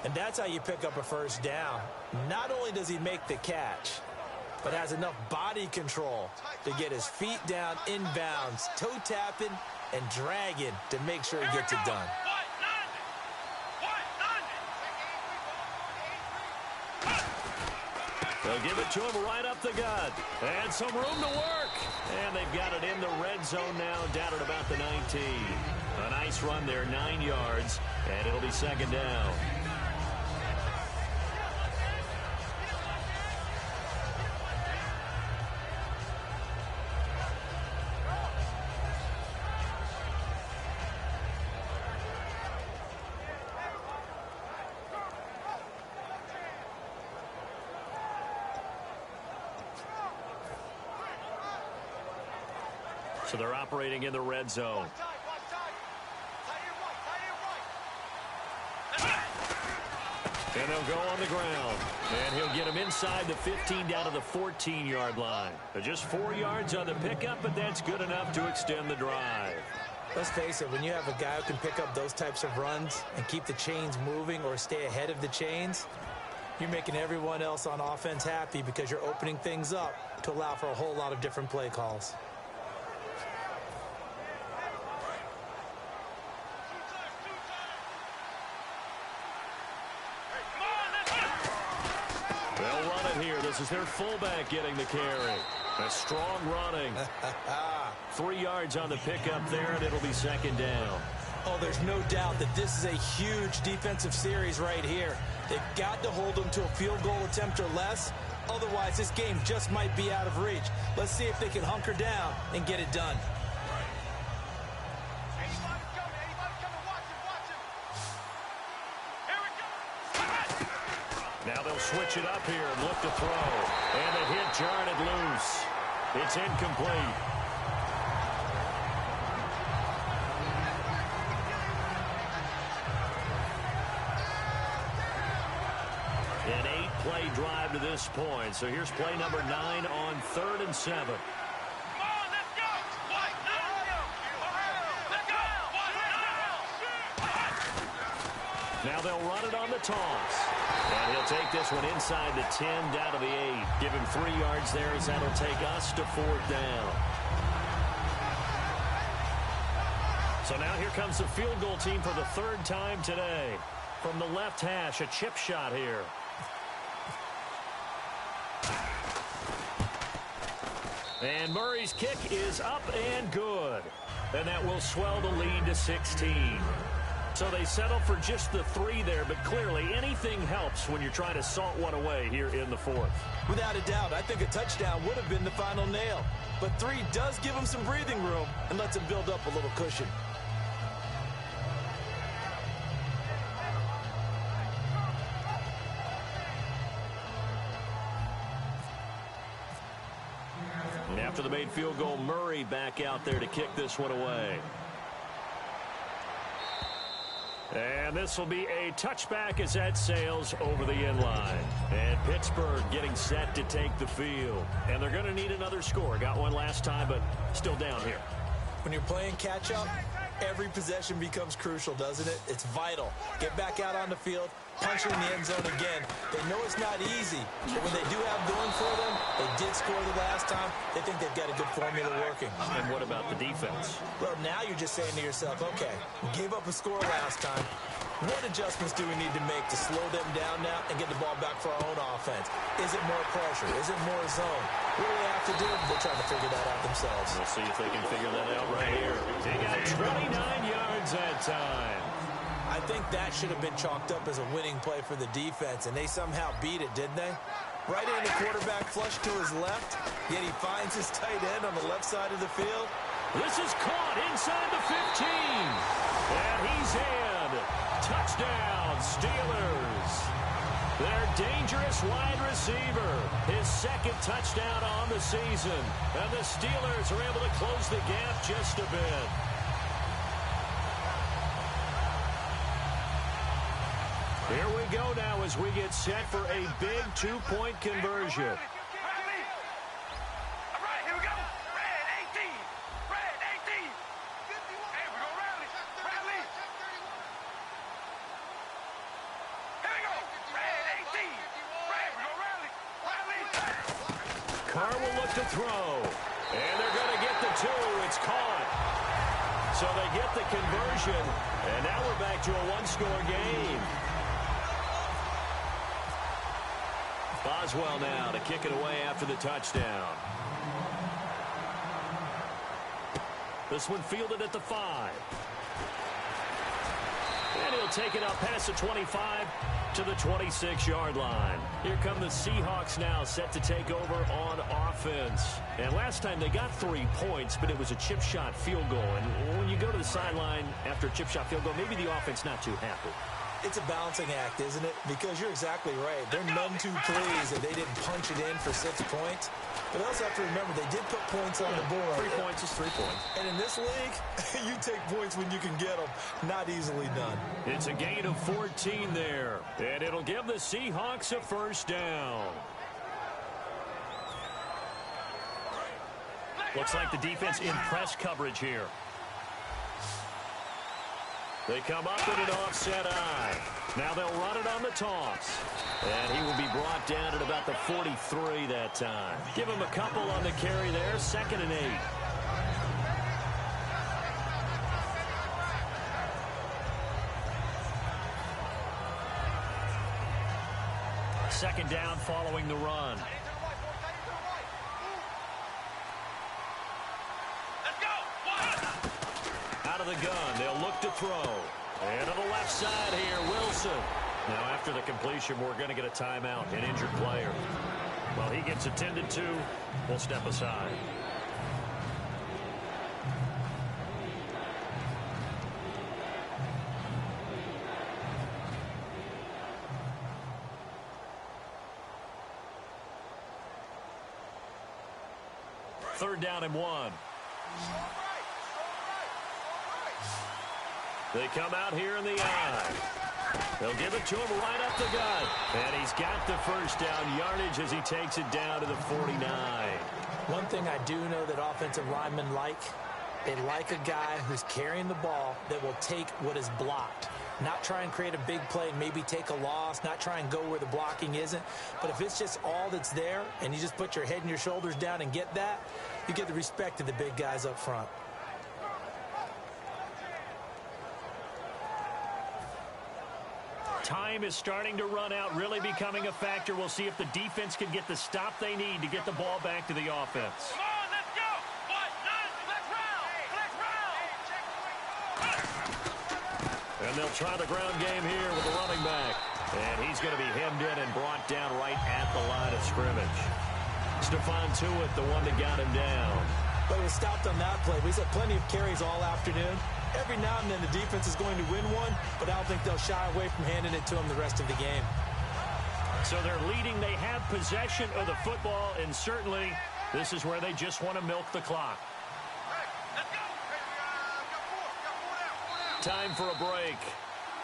And that's how you pick up a 1st down. Not only does he make the catch, but has enough body control to get his feet down inbounds, toe tapping and dragging to make sure he gets it done. They'll give it to him right up the gut. And some room to work. And they've got it in the red zone now, down at about the 19. A nice run there, 9 yards, and it'll be 2nd down. So they're operating in the red zone. And they'll go on the ground. And he'll get him inside the 15 down to the 14-yard line. Just 4 yards on the pickup, but that's good enough to extend the drive. Let's face it, when you have a guy who can pick up those types of runs and keep the chains moving or stay ahead of the chains, you're making everyone else on offense happy because you're opening things up to allow for a whole lot of different play calls. They'll run it here. This is their fullback getting the carry. A strong running. 3 yards on the pickup there, and it'll be 2nd down. Oh, there's no doubt that this is a huge defensive series right here. They've got to hold them to a field goal attempt or less, Otherwise, this game just might be out of reach. Let's see if they can hunker down and get it done. Now they'll switch it up here and look to throw. And the hit jarred it loose. It's incomplete. An 8-play drive to this point. So here's play number 9 on 3rd and 7. Now they'll run it on the toss. And he'll take this one inside the 10, down to the 8. Give him 3 yards there as that'll take us to 4th down. So now here comes the field goal team for the 3rd time today. From the left hash, a chip shot here. And Murray's kick is up and good. And that will swell the lead to 16. So they settle for just the 3 there, but clearly anything helps when you're trying to salt one away here in the 4th. Without a doubt, I think a touchdown would have been the final nail. But 3 does give them some breathing room and lets them build up a little cushion. And after the made field goal, Murray back out there to kick this one away. And this will be a touchback as that sails over the end line. And Pittsburgh getting set to take the field. And they're going to need another score. Got one last time, but still down here. When you're playing catch-up, every possession becomes crucial, doesn't it? It's vital. Get back out on the field, punch it in the end zone again. They know it's not easy, but when they do have going for them, they did score the last time. They think they've got a good formula working. And what about the defense? Well, now you're just saying to yourself, okay, we gave up a score last time. What adjustments do we need to make to slow them down now and get the ball back for our own offense? Is it more pressure? Is it more zone? What do they have to do? They're trying to figure that out themselves. We'll see if they can figure that out right here. They got 29 yards that time. I think that should have been chalked up as a winning play for the defense, and they somehow beat it, didn't they? Right-handed quarterback flush to his left, yet he finds his tight end on the left side of the field. This is caught inside the 15. And he's in. Touchdown, Steelers. Their dangerous wide receiver. His 2nd touchdown on the season. And the Steelers are able to close the gap just a bit. Here we go now as we get set for a big 2-point conversion. Carr will look to throw. And they're going to get the 2. It's caught. So they get the conversion. And now we're back to a 1-score game. Boswell now to kick it away after the touchdown. This one fielded at the 5. And he'll take it up past the 25 to the 26-yard line. Here come the Seahawks now set to take over on offense. And last time they got 3 points, but it was a chip shot field goal. And when you go to the sideline after a chip shot field goal, maybe the offense not too happy. It's a balancing act, isn't it? Because you're exactly right. They're none too pleased that they didn't punch it in for 6 points. But I also have to remember they did put points on the board. 3 points is 3 points. And in this league, you take points when you can get them. Not easily done. It's a gain of 14 there. And it'll give the Seahawks a 1st down. Looks like the defense in press coverage here. They come up with an offset eye. Now they'll run it on the toss. And he will be brought down at about the 43 that time. Give him a couple on the carry there. 2nd and 8. Second down following the run. Out of the gun, they'll look to throw. And on the left side here, Wilson. Now after the completion, we're going to get a timeout, an injured player. Well, he gets attended to. We'll step aside. Third down and 1. They come out here in the eye. They'll give it to him right up the gut. And he's got the first down yardage as he takes it down to the 49. One thing I do know that offensive linemen like, they like a guy who's carrying the ball that will take what is blocked. Not try and create a big play, maybe take a loss, not try and go where the blocking isn't. But if it's just all that's there and you just put your head and your shoulders down and get that, you get the respect of the big guys up front. Time is starting to run out, really becoming a factor. We'll see if the defense can get the stop they need to get the ball back to the offense. Come on, let's go. Flex round. And they'll try the ground game here with the running back. And he's going to be hemmed in and brought down right at the line of scrimmage. Stephon Tuitt, the one that got him down. But he was stopped on that play. He's had plenty of carries all afternoon. Every now and then the defense is going to win one, but I don't think they'll shy away from handing it to him the rest of the game. So they're leading. They have possession of the football, and certainly this is where they just want to milk the clock. Time for a break.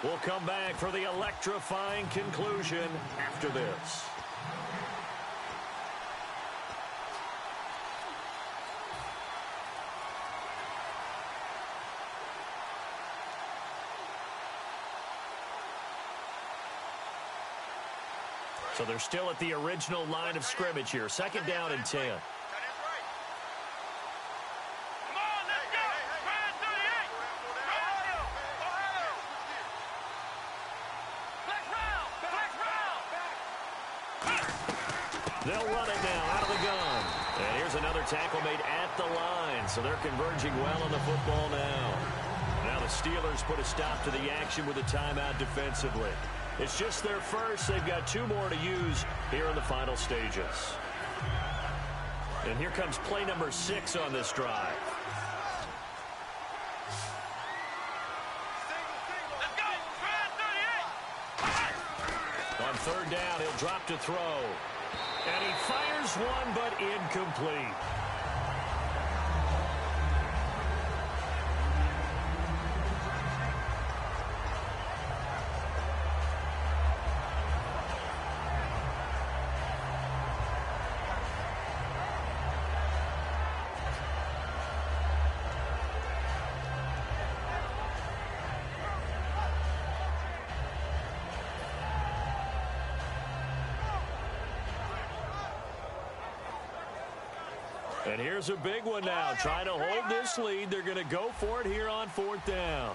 We'll come back for the electrifying conclusion after this. So they're still at the original line of scrimmage here. Second down and 10. Come on, let's go. Ryan 38. Ohio. Flex round. They'll run it now out of the gun. And here's another tackle made at the line. So they're converging well on the football now. Now the Steelers put a stop to the action with a timeout defensively. It's just their first. They've got 2 more to use here in the final stages. And here comes play number 6 on this drive. Let's go. Ryan 38. On third down, he'll drop to throw. And he fires one, but incomplete. And here's a big one now. Trying to hold this lead. They're going to go for it here on fourth down.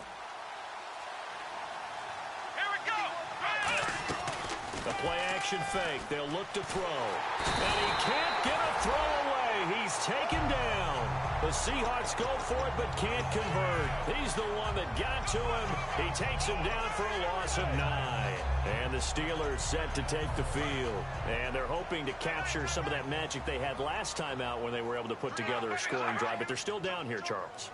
Here we go. The play action fake. They'll look to throw. And he can't get a throw away. He's taken down. The Seahawks go for it but can't convert. He's the one that got to him. He takes him down for a loss of 9. And the Steelers set to take the field. And they're hoping to capture some of that magic they had last time out when they were able to put together a scoring drive. But they're still down here, Charles.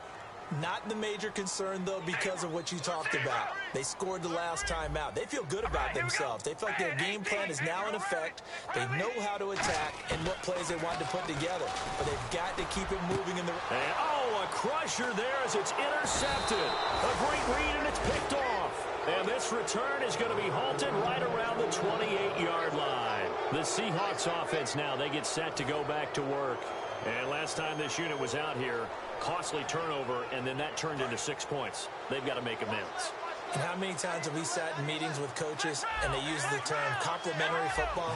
Not the major concern, though, because of what you talked about. They scored the last time out. They feel good about themselves. They feel like their game plan is now in effect. They know how to attack and what plays they want to put together. But they've got to keep it moving in the... And, oh, a crusher there as it's intercepted. A great read, and it's picked off. And this return is going to be halted right around the 28-yard line. The Seahawks offense now, they get set to go back to work. And last time this unit was out here, costly turnover, and then that turned into 6 points. They've got to make amends. And how many times have we sat in meetings with coaches and they use the term complementary football?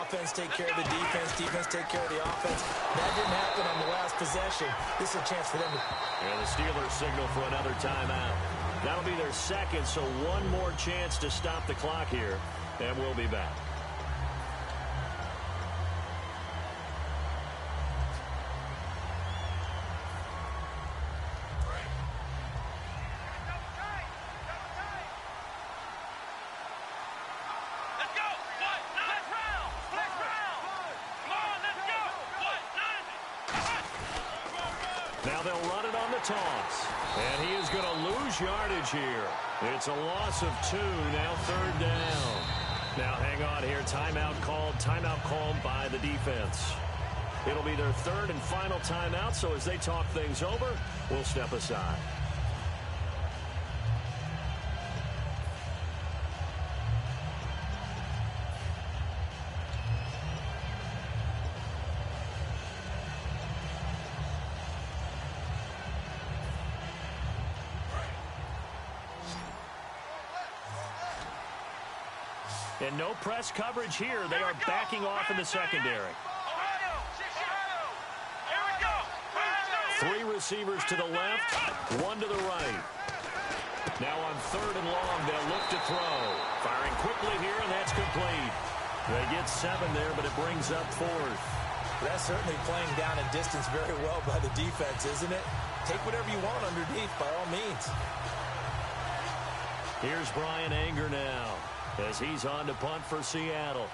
Offense take care of the defense, defense take care of the offense. That didn't happen on the last possession. This is a chance for them to... And the Steelers signal for another timeout. That'll be their second, so one more chance to stop the clock here, and we'll be back. Let's go. Flex round. Now they'll run it on the toss. And he is going to lose yardage here. It's a loss of 2, now 3rd down. Now hang on here. Timeout called by the defense. It'll be their 3rd and final timeout, so as they talk things over, we'll step aside. And no press coverage here. They are backing off in the secondary. 3 receivers to the left, 1 to the right. Now on 3rd and long, they'll look to throw. Firing quickly here, and that's complete. They get 7 there, but it brings up 4th. That's certainly playing down in distance very well by the defense, isn't it? Take whatever you want underneath, by all means. Here's Brian Anger now, as he's on to punt for Seattle.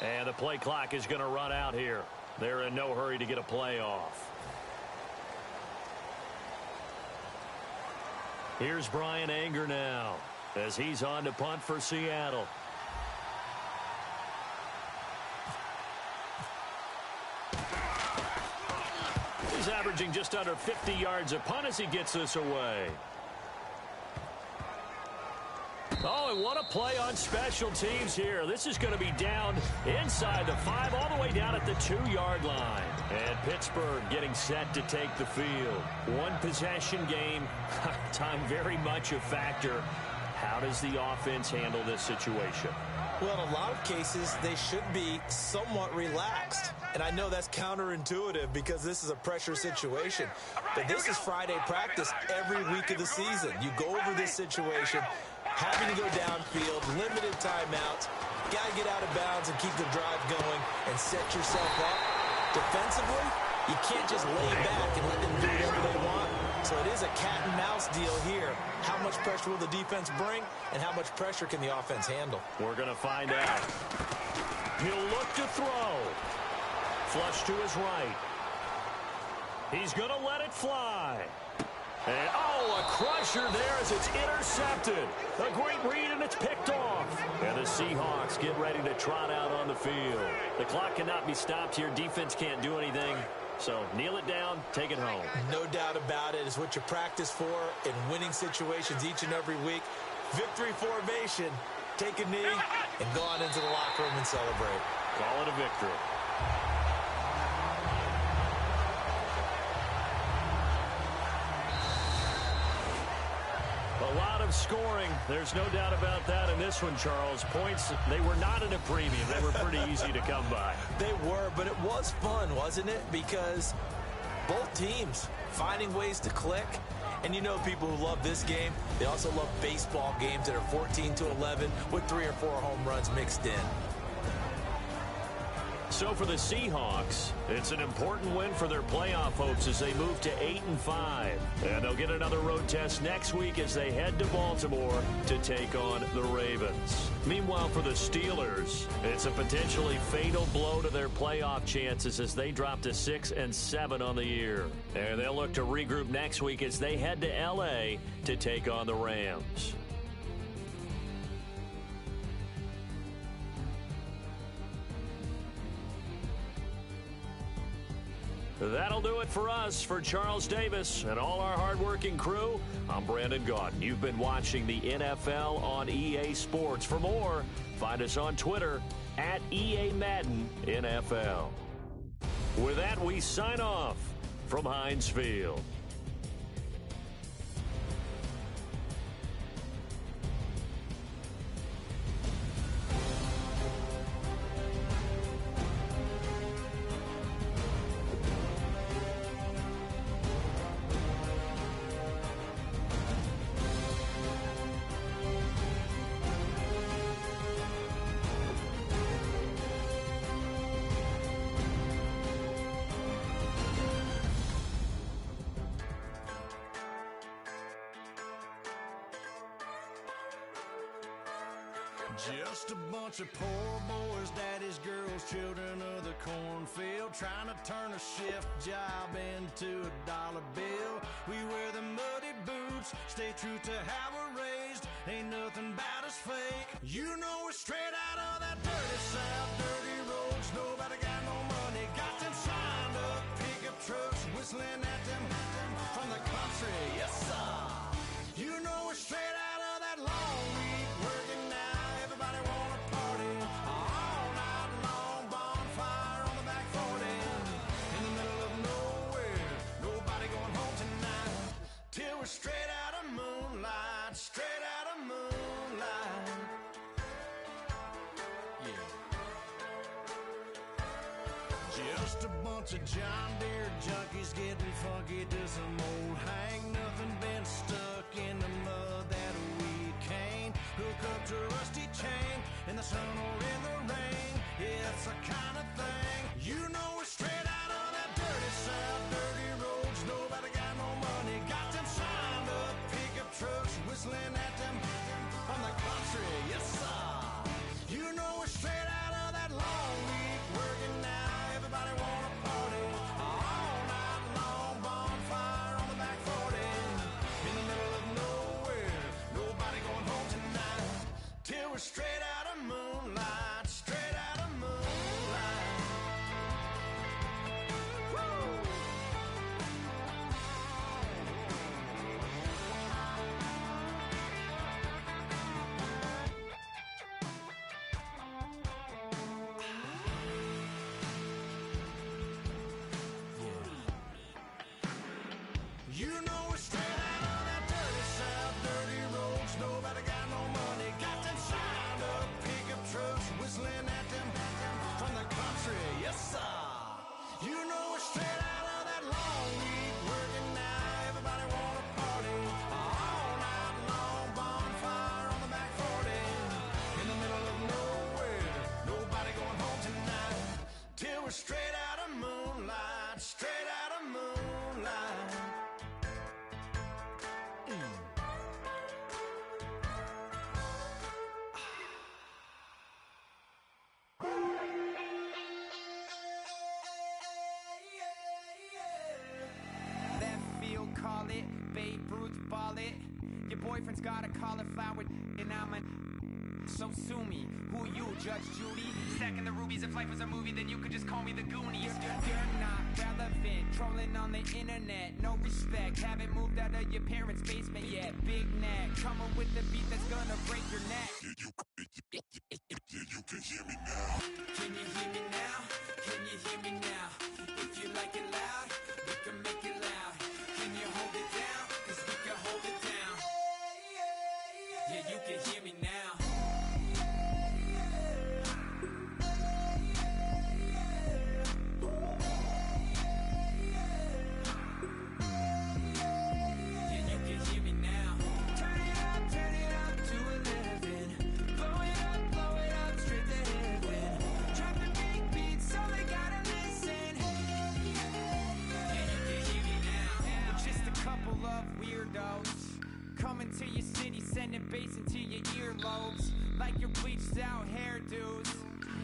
And the play clock is going to run out here. They're in no hurry to get a play off. Here's Brian Anger now, as he's on to punt for Seattle. He's averaging just under 50 yards a punt as he gets this away. Oh, and what a play on special teams here. This is going to be down inside the 5, all the way down at the 2-yard line. And Pittsburgh getting set to take the field. 1 possession game, time very much a factor. How does the offense handle this situation? Well, in a lot of cases, they should be somewhat relaxed. And I know that's counterintuitive because this is a pressure situation. But this is Friday practice every week of the season. You go over this situation, having to go downfield, limited timeouts, got to get out of bounds and keep the drive going and set yourself up. Defensively, you can't just lay back and let them do whatever they want. So it is a cat and mouse deal here. How much pressure will the defense bring, and how much pressure can the offense handle? We're going to find out. He'll look to throw. Flush to his right. He's going to let it fly. And, oh, a crusher there as it's intercepted. A great read, and it's picked off. And the Seahawks get ready to trot out on the field. The clock cannot be stopped here. Defense can't do anything. So kneel it down, take it home. No doubt about it. It's what you practice for in winning situations each and every week. Victory formation. Take a knee and go on into the locker room and celebrate. Call it a victory. A lot of scoring. There's no doubt about that in this one, Charles. Points, they were not at a premium. They were pretty easy to come by. They were, but it was fun, wasn't it? Because both teams finding ways to click. And you know people who love this game, they also love baseball games that are 14-11 with 3 or 4 home runs mixed in. So for the Seahawks, it's an important win for their playoff hopes as they move to 8-5. And they'll get another road test next week as they head to Baltimore to take on the Ravens. Meanwhile, for the Steelers, it's a potentially fatal blow to their playoff chances as they drop to 6-7 on the year. And they'll look to regroup next week as they head to L.A. to take on the Rams. That'll do it for us. For Charles Davis and all our hardworking crew, I'm Brandon Gaudin. You've been watching the NFL on EA Sports. For more, find us on Twitter at EA Madden NFL. With that, we sign off from Heinz Field. Just a bunch of poor boys, daddy's girls, children of the cornfield, trying to turn a shift job into a dollar bill. We wear the muddy boots, stay true to how we're raised. Ain't nothing about us fake. You know we're straight out of that dirty South, dirty roads. Nobody got no money, got them signed up pickup trucks, whistling at them from the country. Yes, sir. You know we're straight out of that long week working now. Everybody wanna party all night long, bonfire on the back 40 in the middle of nowhere. Nobody going home tonight till we're straight out of moonlight, straight out of moonlight. Yeah. Just a bunch of John Deere junkies getting funky to some old hang. Nothing been stuck in the mud that we can't hook up to a rusty chain in the sun or in the rain. It's the kind of thing. You know we're straight out of that dirty South, dirty roads. Nobody got no money, got them signed up pickup trucks, whistling at them from the country. Yes, sir. You know we're straight out of that long week working now. Everybody wanna party all night long, bonfire on the back 40 in the middle of nowhere. Nobody going home tonight till we're straight out of moonlight, straight out of moonlight. Woo! You know we're straight out of that dirty South, dirty roads. Nobody got no money, got them signed up pickup trucks, whistling at them from the country. Yes, sir. You know we're straight out of that long week working now. Everybody wanna party all night long, bonfire on the back 40 in the middle of nowhere. Nobody going home tonight till we're straight out of moonlight, straight out of moonlight. Left field, call it. Babe Ruth, ball it. Your boyfriend's got a cauliflower, and I'm a. So sue me. Who you, Judge Judy? Stacking the rubies. If life was a movie, then you could just call me the Goonies. You're not relevant. Trolling on the internet. No respect. Haven't moved out of your parents' basement yet. Big neck. Coming with the beat that's gonna break your neck. You can hear me now. Can you hear me now? Can you hear me now? If you like it loud, we can make it loud. Can you hold it down? 'Cause we can hold it down. Yeah, you can hear me now. Yeah, you can hear me now. Turn it up to 11. Blow it up, straight to heaven. Drop the big beats, so they gotta listen. Yeah, you can hear me now. We're just a couple of weirdos coming to your city, sending bass into your earlobes like your bleached out hairdos.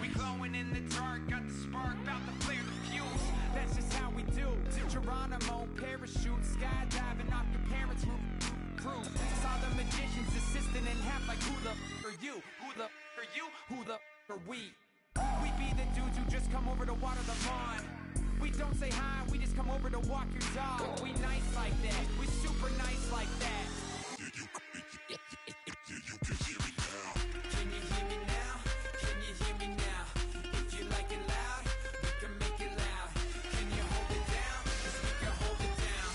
We glowing in the dark, got the spark, about to flare the fuse. That's just how we do. To Geronimo, parachute, skydiving off your parents' roof. Crew saw the magician's assistant in half, like who the are you? Who the are you? Who the are we? We be the dudes who just come over to water the lawn. We don't say hi, we just come over to walk your dog. We nice like that, we super nice like that. You can hear me now. Can you hear me now? Can you hear me now? If you like it loud, we can make it loud. Can you hold it down? 'Cause we can hold it down.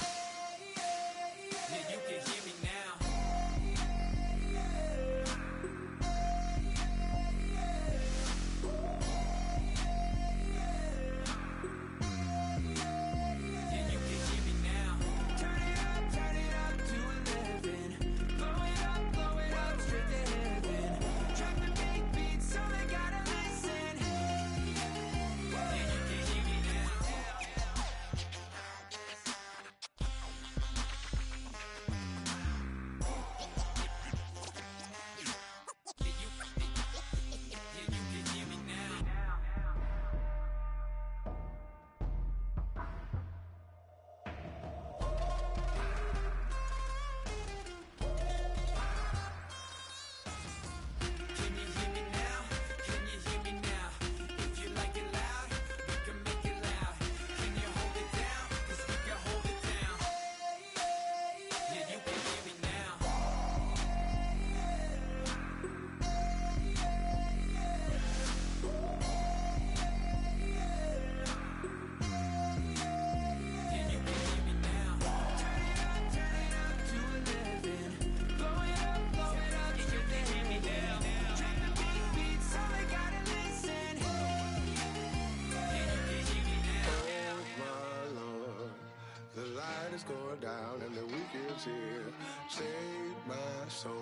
Yeah, you can hear me now. Yeah, you can hear me now. Turn it up to 11. light is going down and the weekend's here. Save my soul.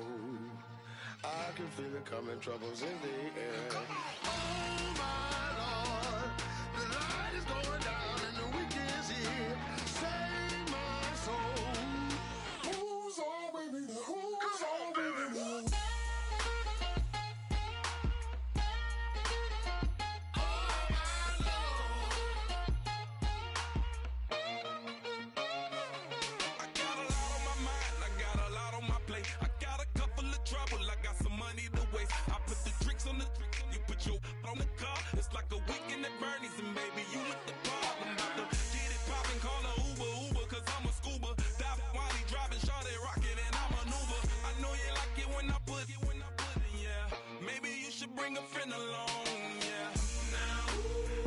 I can feel it coming, troubles in the air. Oh my Lord, the light is going down and the weekend's here. Save my soul. Who's all with me? Who's all with me? On the car, it's like a weekend at Bernie's, and baby, you with the problem. About to get it poppin', call a Uber, cause I'm a scuba. Dive while he driving, shot it, rockin', and I maneuver. I know you like it when I put it, yeah. Maybe you should bring a friend along, yeah. Now,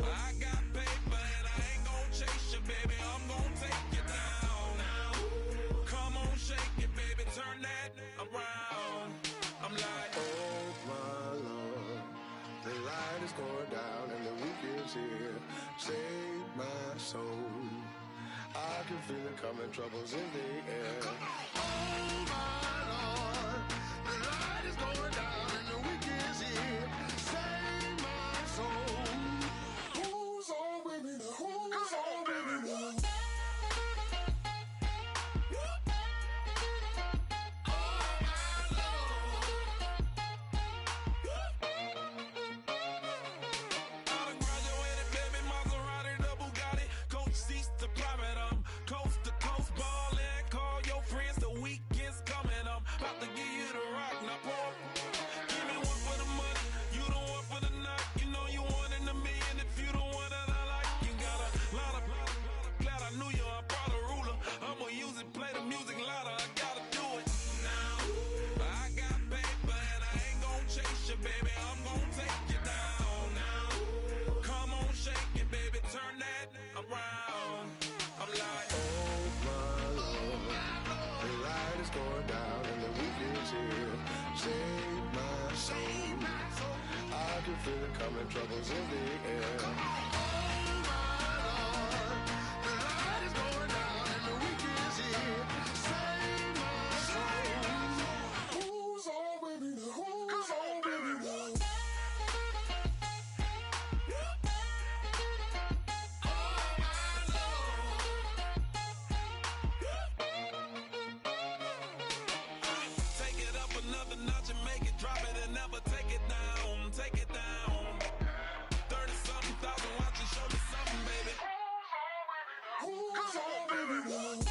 I got paper, and I ain't gon' chase you, baby, I'm gon' take you down. Now, come on, shake it, baby, turn that around. I'm like, oh my Lord, the light is going down and the weekend's here. Save my soul. I can feel it coming, troubles in the air. Oh my Lord, the light is going down and the weekend's here. Save my soul. Who's all with me? Who's all with me? Feel it coming, troubles in the air. Oh my Lord, the light is going down and the weekend's here. Save my soul. Who's all with me? Who's all with me? take it up another notch and make it drop it and never take it down. Take it down. 30-something thousand watching, show me something, baby. Who's all with me?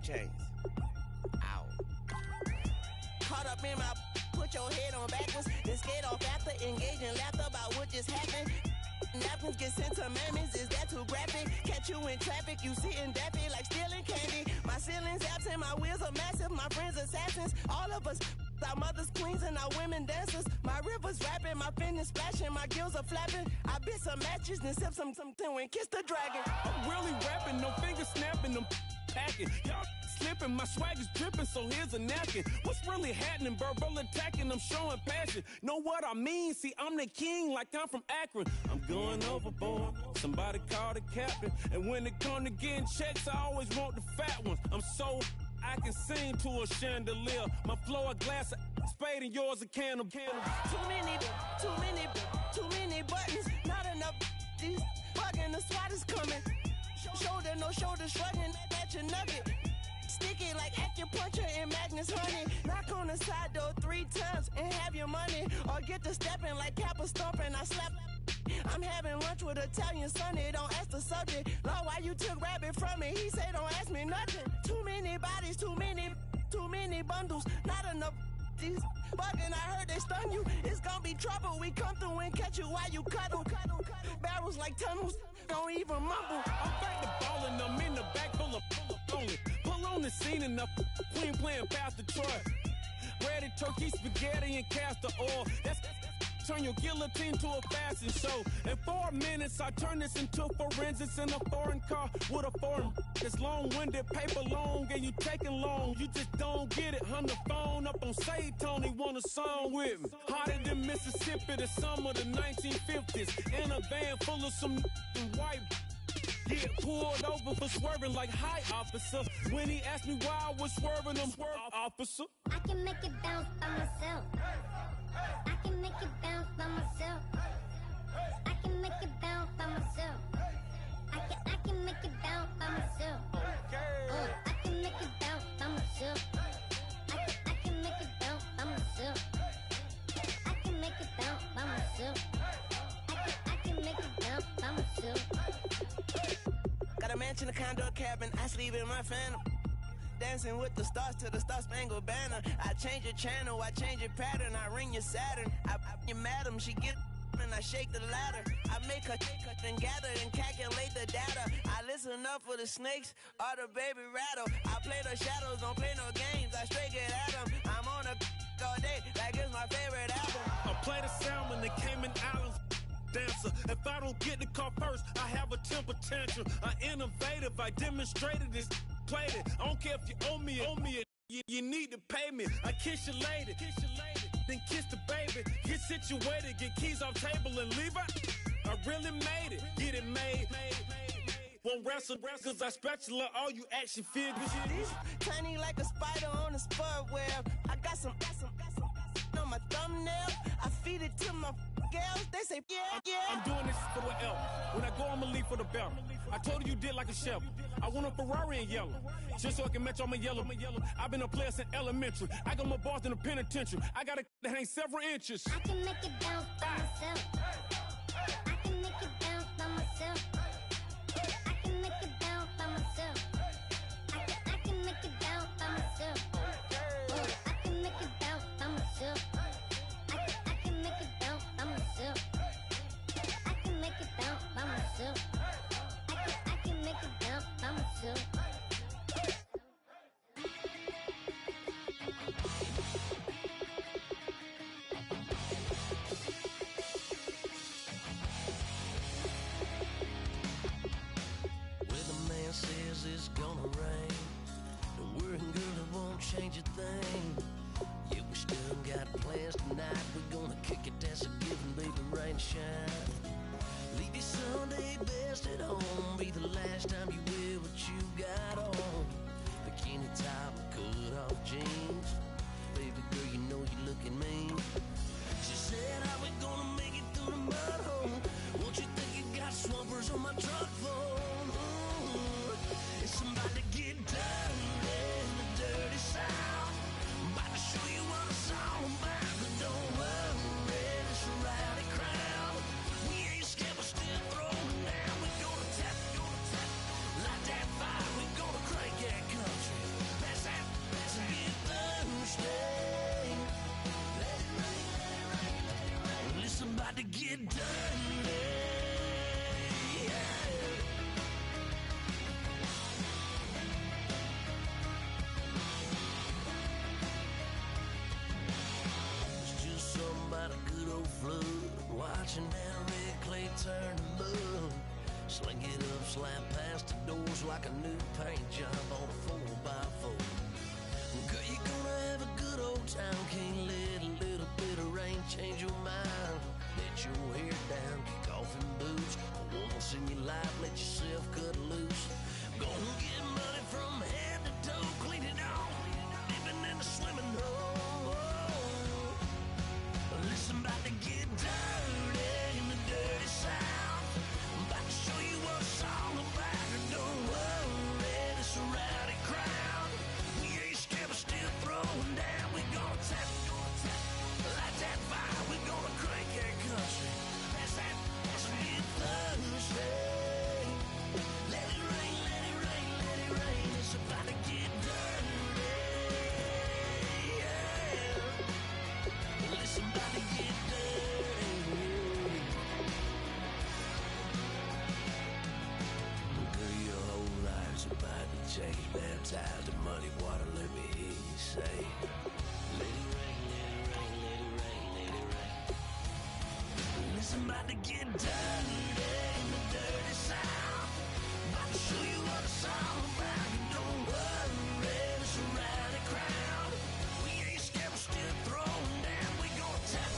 chains. Ow. Caught up in my, put your head on backwards, then skate off after, engage in laughter about what just happened. Napkins get sent to mammies, is that too graphic? Catch you in traffic, you sitting daffy like stealing candy. My ceiling's absent, my wheels are massive, my friends assassins. All of us, our mothers queens and our women dancers. My rivers rapping, my fingers splashing, my gills are flapping. I bit some matches, then sip some and kiss the dragon. I'm really rapping, no fingers snapping, I'm packing. Y'all slipping, my swag is dripping, so here's a napkin. What's really happening? Verbal attacking, I'm showing passion. Know what I mean? See, I'm the king like I'm from Akron. I'm going overboard, somebody call the captain. And when it come to getting checks, I always want the fat ones. I'm so I can sing to a chandelier. My flow a glass of spade and yours a can of candle. Too many buttons, not enough. These bugging, the SWAT is coming. Shoulder, no shoulder, shrugging at your nugget. Sticky like acupuncture in Magnus honey. Knock on the side door 3 times and have your money. Or get to stepping like Kappa stomping. I slap. I'm having lunch with Italian Sonny. Don't ask the subject. Lord, why you took rabbit from me? He say don't ask me nothing. Too many bodies, too many bundles. Not enough. These bugging, I heard they stun you. It's gonna be trouble. We come through and catch you while you cuddle. Barrels like tunnels. Don't even mumble. I'm back to ballin', I'm in the back full of only. Pull on the scene and the queen playing Pastor Troy. Ready turkey, spaghetti, and castor oil. That's turn your guillotine to a fashion show. In 4 minutes, I turn this into forensics in a foreign car with a foreign. It's long-winded, paper long, and you taking long. You just don't get it. Hung the phone up on Say Tony, want a song with me. Hotter than Mississippi, the summer of the 1950s. In a van full of some white. Get pulled over for swerving like hi, officer. When he asked me why I was swerving, I'm swerve, officer. I can make it bounce by myself. I can make it bounce by myself. I can make it bounce by myself. I can make it bounce by myself. I can make it bounce by myself. I can make it bounce by myself. I can make it bounce by myself. I can make it bounce by myself. Got a mansion, a condo, a cabin. I sleep in my phantom. Dancing with the stars to the Star-Spangled Banner. I change your channel, I change your pattern. I ring your Saturn. I your madam, she get and I shake the ladder. I make her and gather and calculate the data. I listen up for the snakes or the baby rattle. I play the shadows, don't play no games. I straight get at them. I'm on a all day like it's my favorite album. I play the salmon, the Cayman Islands dancer. If I don't get the car first, I have a temper tantrum. I innovative, I demonstrated this. Played it. I don't care if you owe me it. You need to pay me. I kiss your lady, then kiss the baby. Get situated, get keys off table and leave her. I really made it, get it made. Won't wrestle, cause I spatula all you action figures. Tiny like a spider on a spud web. I got some on my thumbnail. I feed it to my girls. They say, yeah. I'm doing this for the L. When I go, I'ma leave for the bell. I told you did like a Chevy. I want a Ferrari in yellow, just so I can match all my yellow. I've been a player since elementary. I got more bars than a penitentiary. I got a that ain't several inches. I can make it bounce by myself. I can make it bounce by myself. I can make it bounce by myself. I can make it bounce by myself. I can make it bounce by myself. I can make it bounce by myself. I can make it bounce by myself. I can make it bounce by myself. Says it's gonna rain. Don't worry, girl, it won't change a thing. Yeah, we still got plans tonight. We're gonna kick it, that's a given, baby, rain shine. Leave your Sunday best at home. Be the last time you wear what you got on. Bikini top and cut off jeans. Baby girl, you know you looking mean. She said, how we gonna make it through the mud hole? Won't you think you got swampers on my truck phone? It's somebody to get down in the dirty south. I'm about to show you what it's all about. But don't worry, it's a rowdy crowd. We ain't scared, but still throwing down. We're gonna tap, light that fire. We're gonna crank that country. to get dirty. It's just something about a good old flood, watching that red clay turn to mud. Sling it up, slap past the doors like a new paint job on a 4x4. Girl, you're gonna have a good old time. Can't let a little bit of rain change your mind. Let your hair down, kick off in boots. For once in your life, let yourself cut loose. Gonna get money from head to toe, clean it off, living in a swimming hole. Listen, about to get dirty in the dirty South. I'm about to show you what it's all about. Don't worry, this a rowdy crowd. We ain't scared, but still throwing down. We gonna tap, light that fire. We gonna crank that country. That's that, that's get Thursday. Let it rain, let it rain, let it rain. It's about to get dirty. Yeah. Listen, about to get dirty. Girl, your whole life's about to change. Baptized in muddy water, let me hear you say, let it rain, let it rain, let it rain, let it rain. Listen, about to get dirty in the dirty South. About to show you what it's all about. Don't worry, it's a rowdy crowd. We ain't scared, we're still throwing down. We gonna tap,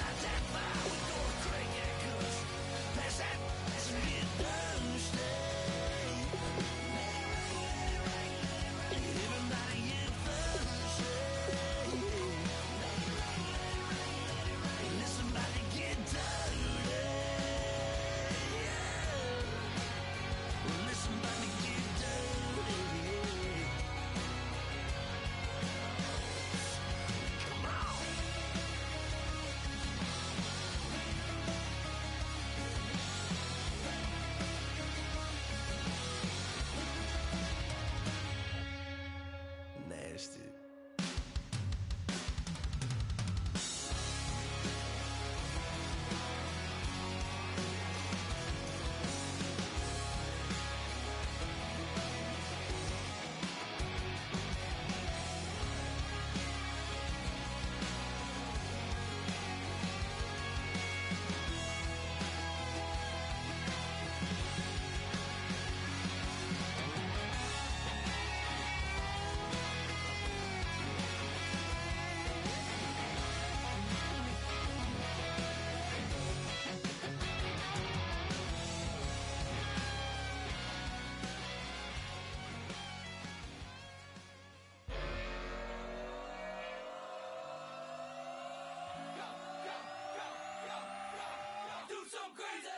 light that fire. We gonna crank that country. Pass that, that's a good Thursday. Everybody get Thursday. Listen, about to get dirty. Listen, about to get dirty. Come on. Nasty. Do some crazy.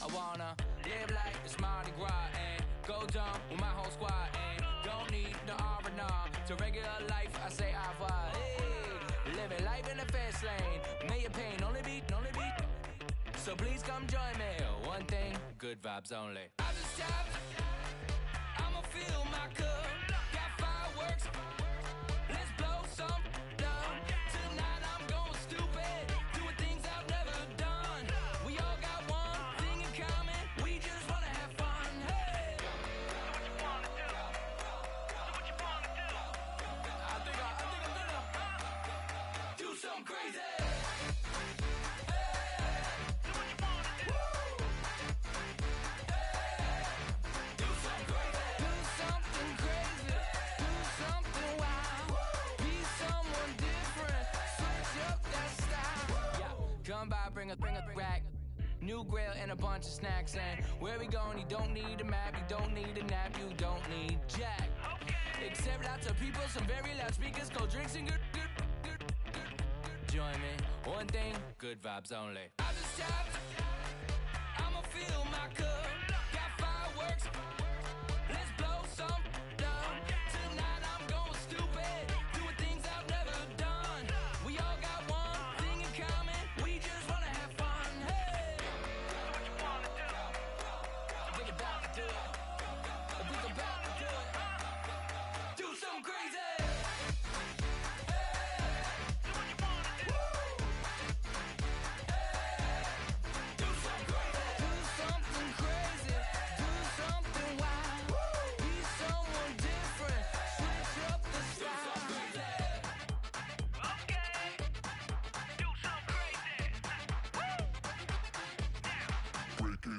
I wanna live like it's Mardi Gras and go dumb with my whole squad and don't need no R&R. To regular life, I say au revoir. Hey, living life in the fast lane. May your pain only beat. So please come join me. One thing, good vibes only. I just tapped. I'ma fill my cup. Got fireworks. Let's blow some down. Tonight I'm going stupid. Doing things I've never done. We all got one thing in common. We just wanna have fun. Hey. Do what you wanna do. Do what you wanna do. I think I'm gonna do something crazy. Come by, bring a rack, new grill and a bunch of snacks. And where we going, you don't need a map, you don't need a nap, you don't need jack. Except lots of people, some very loud speakers, cold drinks and good. Join me, one thing, good vibes only. I just tapped, I'ma fill my cup. Got fireworks, let's blow some down. Tonight I'm going stupid, doing things I've never done. We all got one thing in common, we just wanna have fun. Hey, do what you wanna do. Think about to do it. Think about to do it.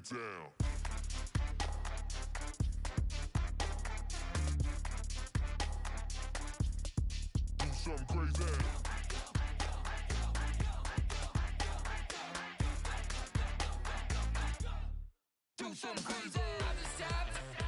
down. Do something crazy. Do something crazy. Other side.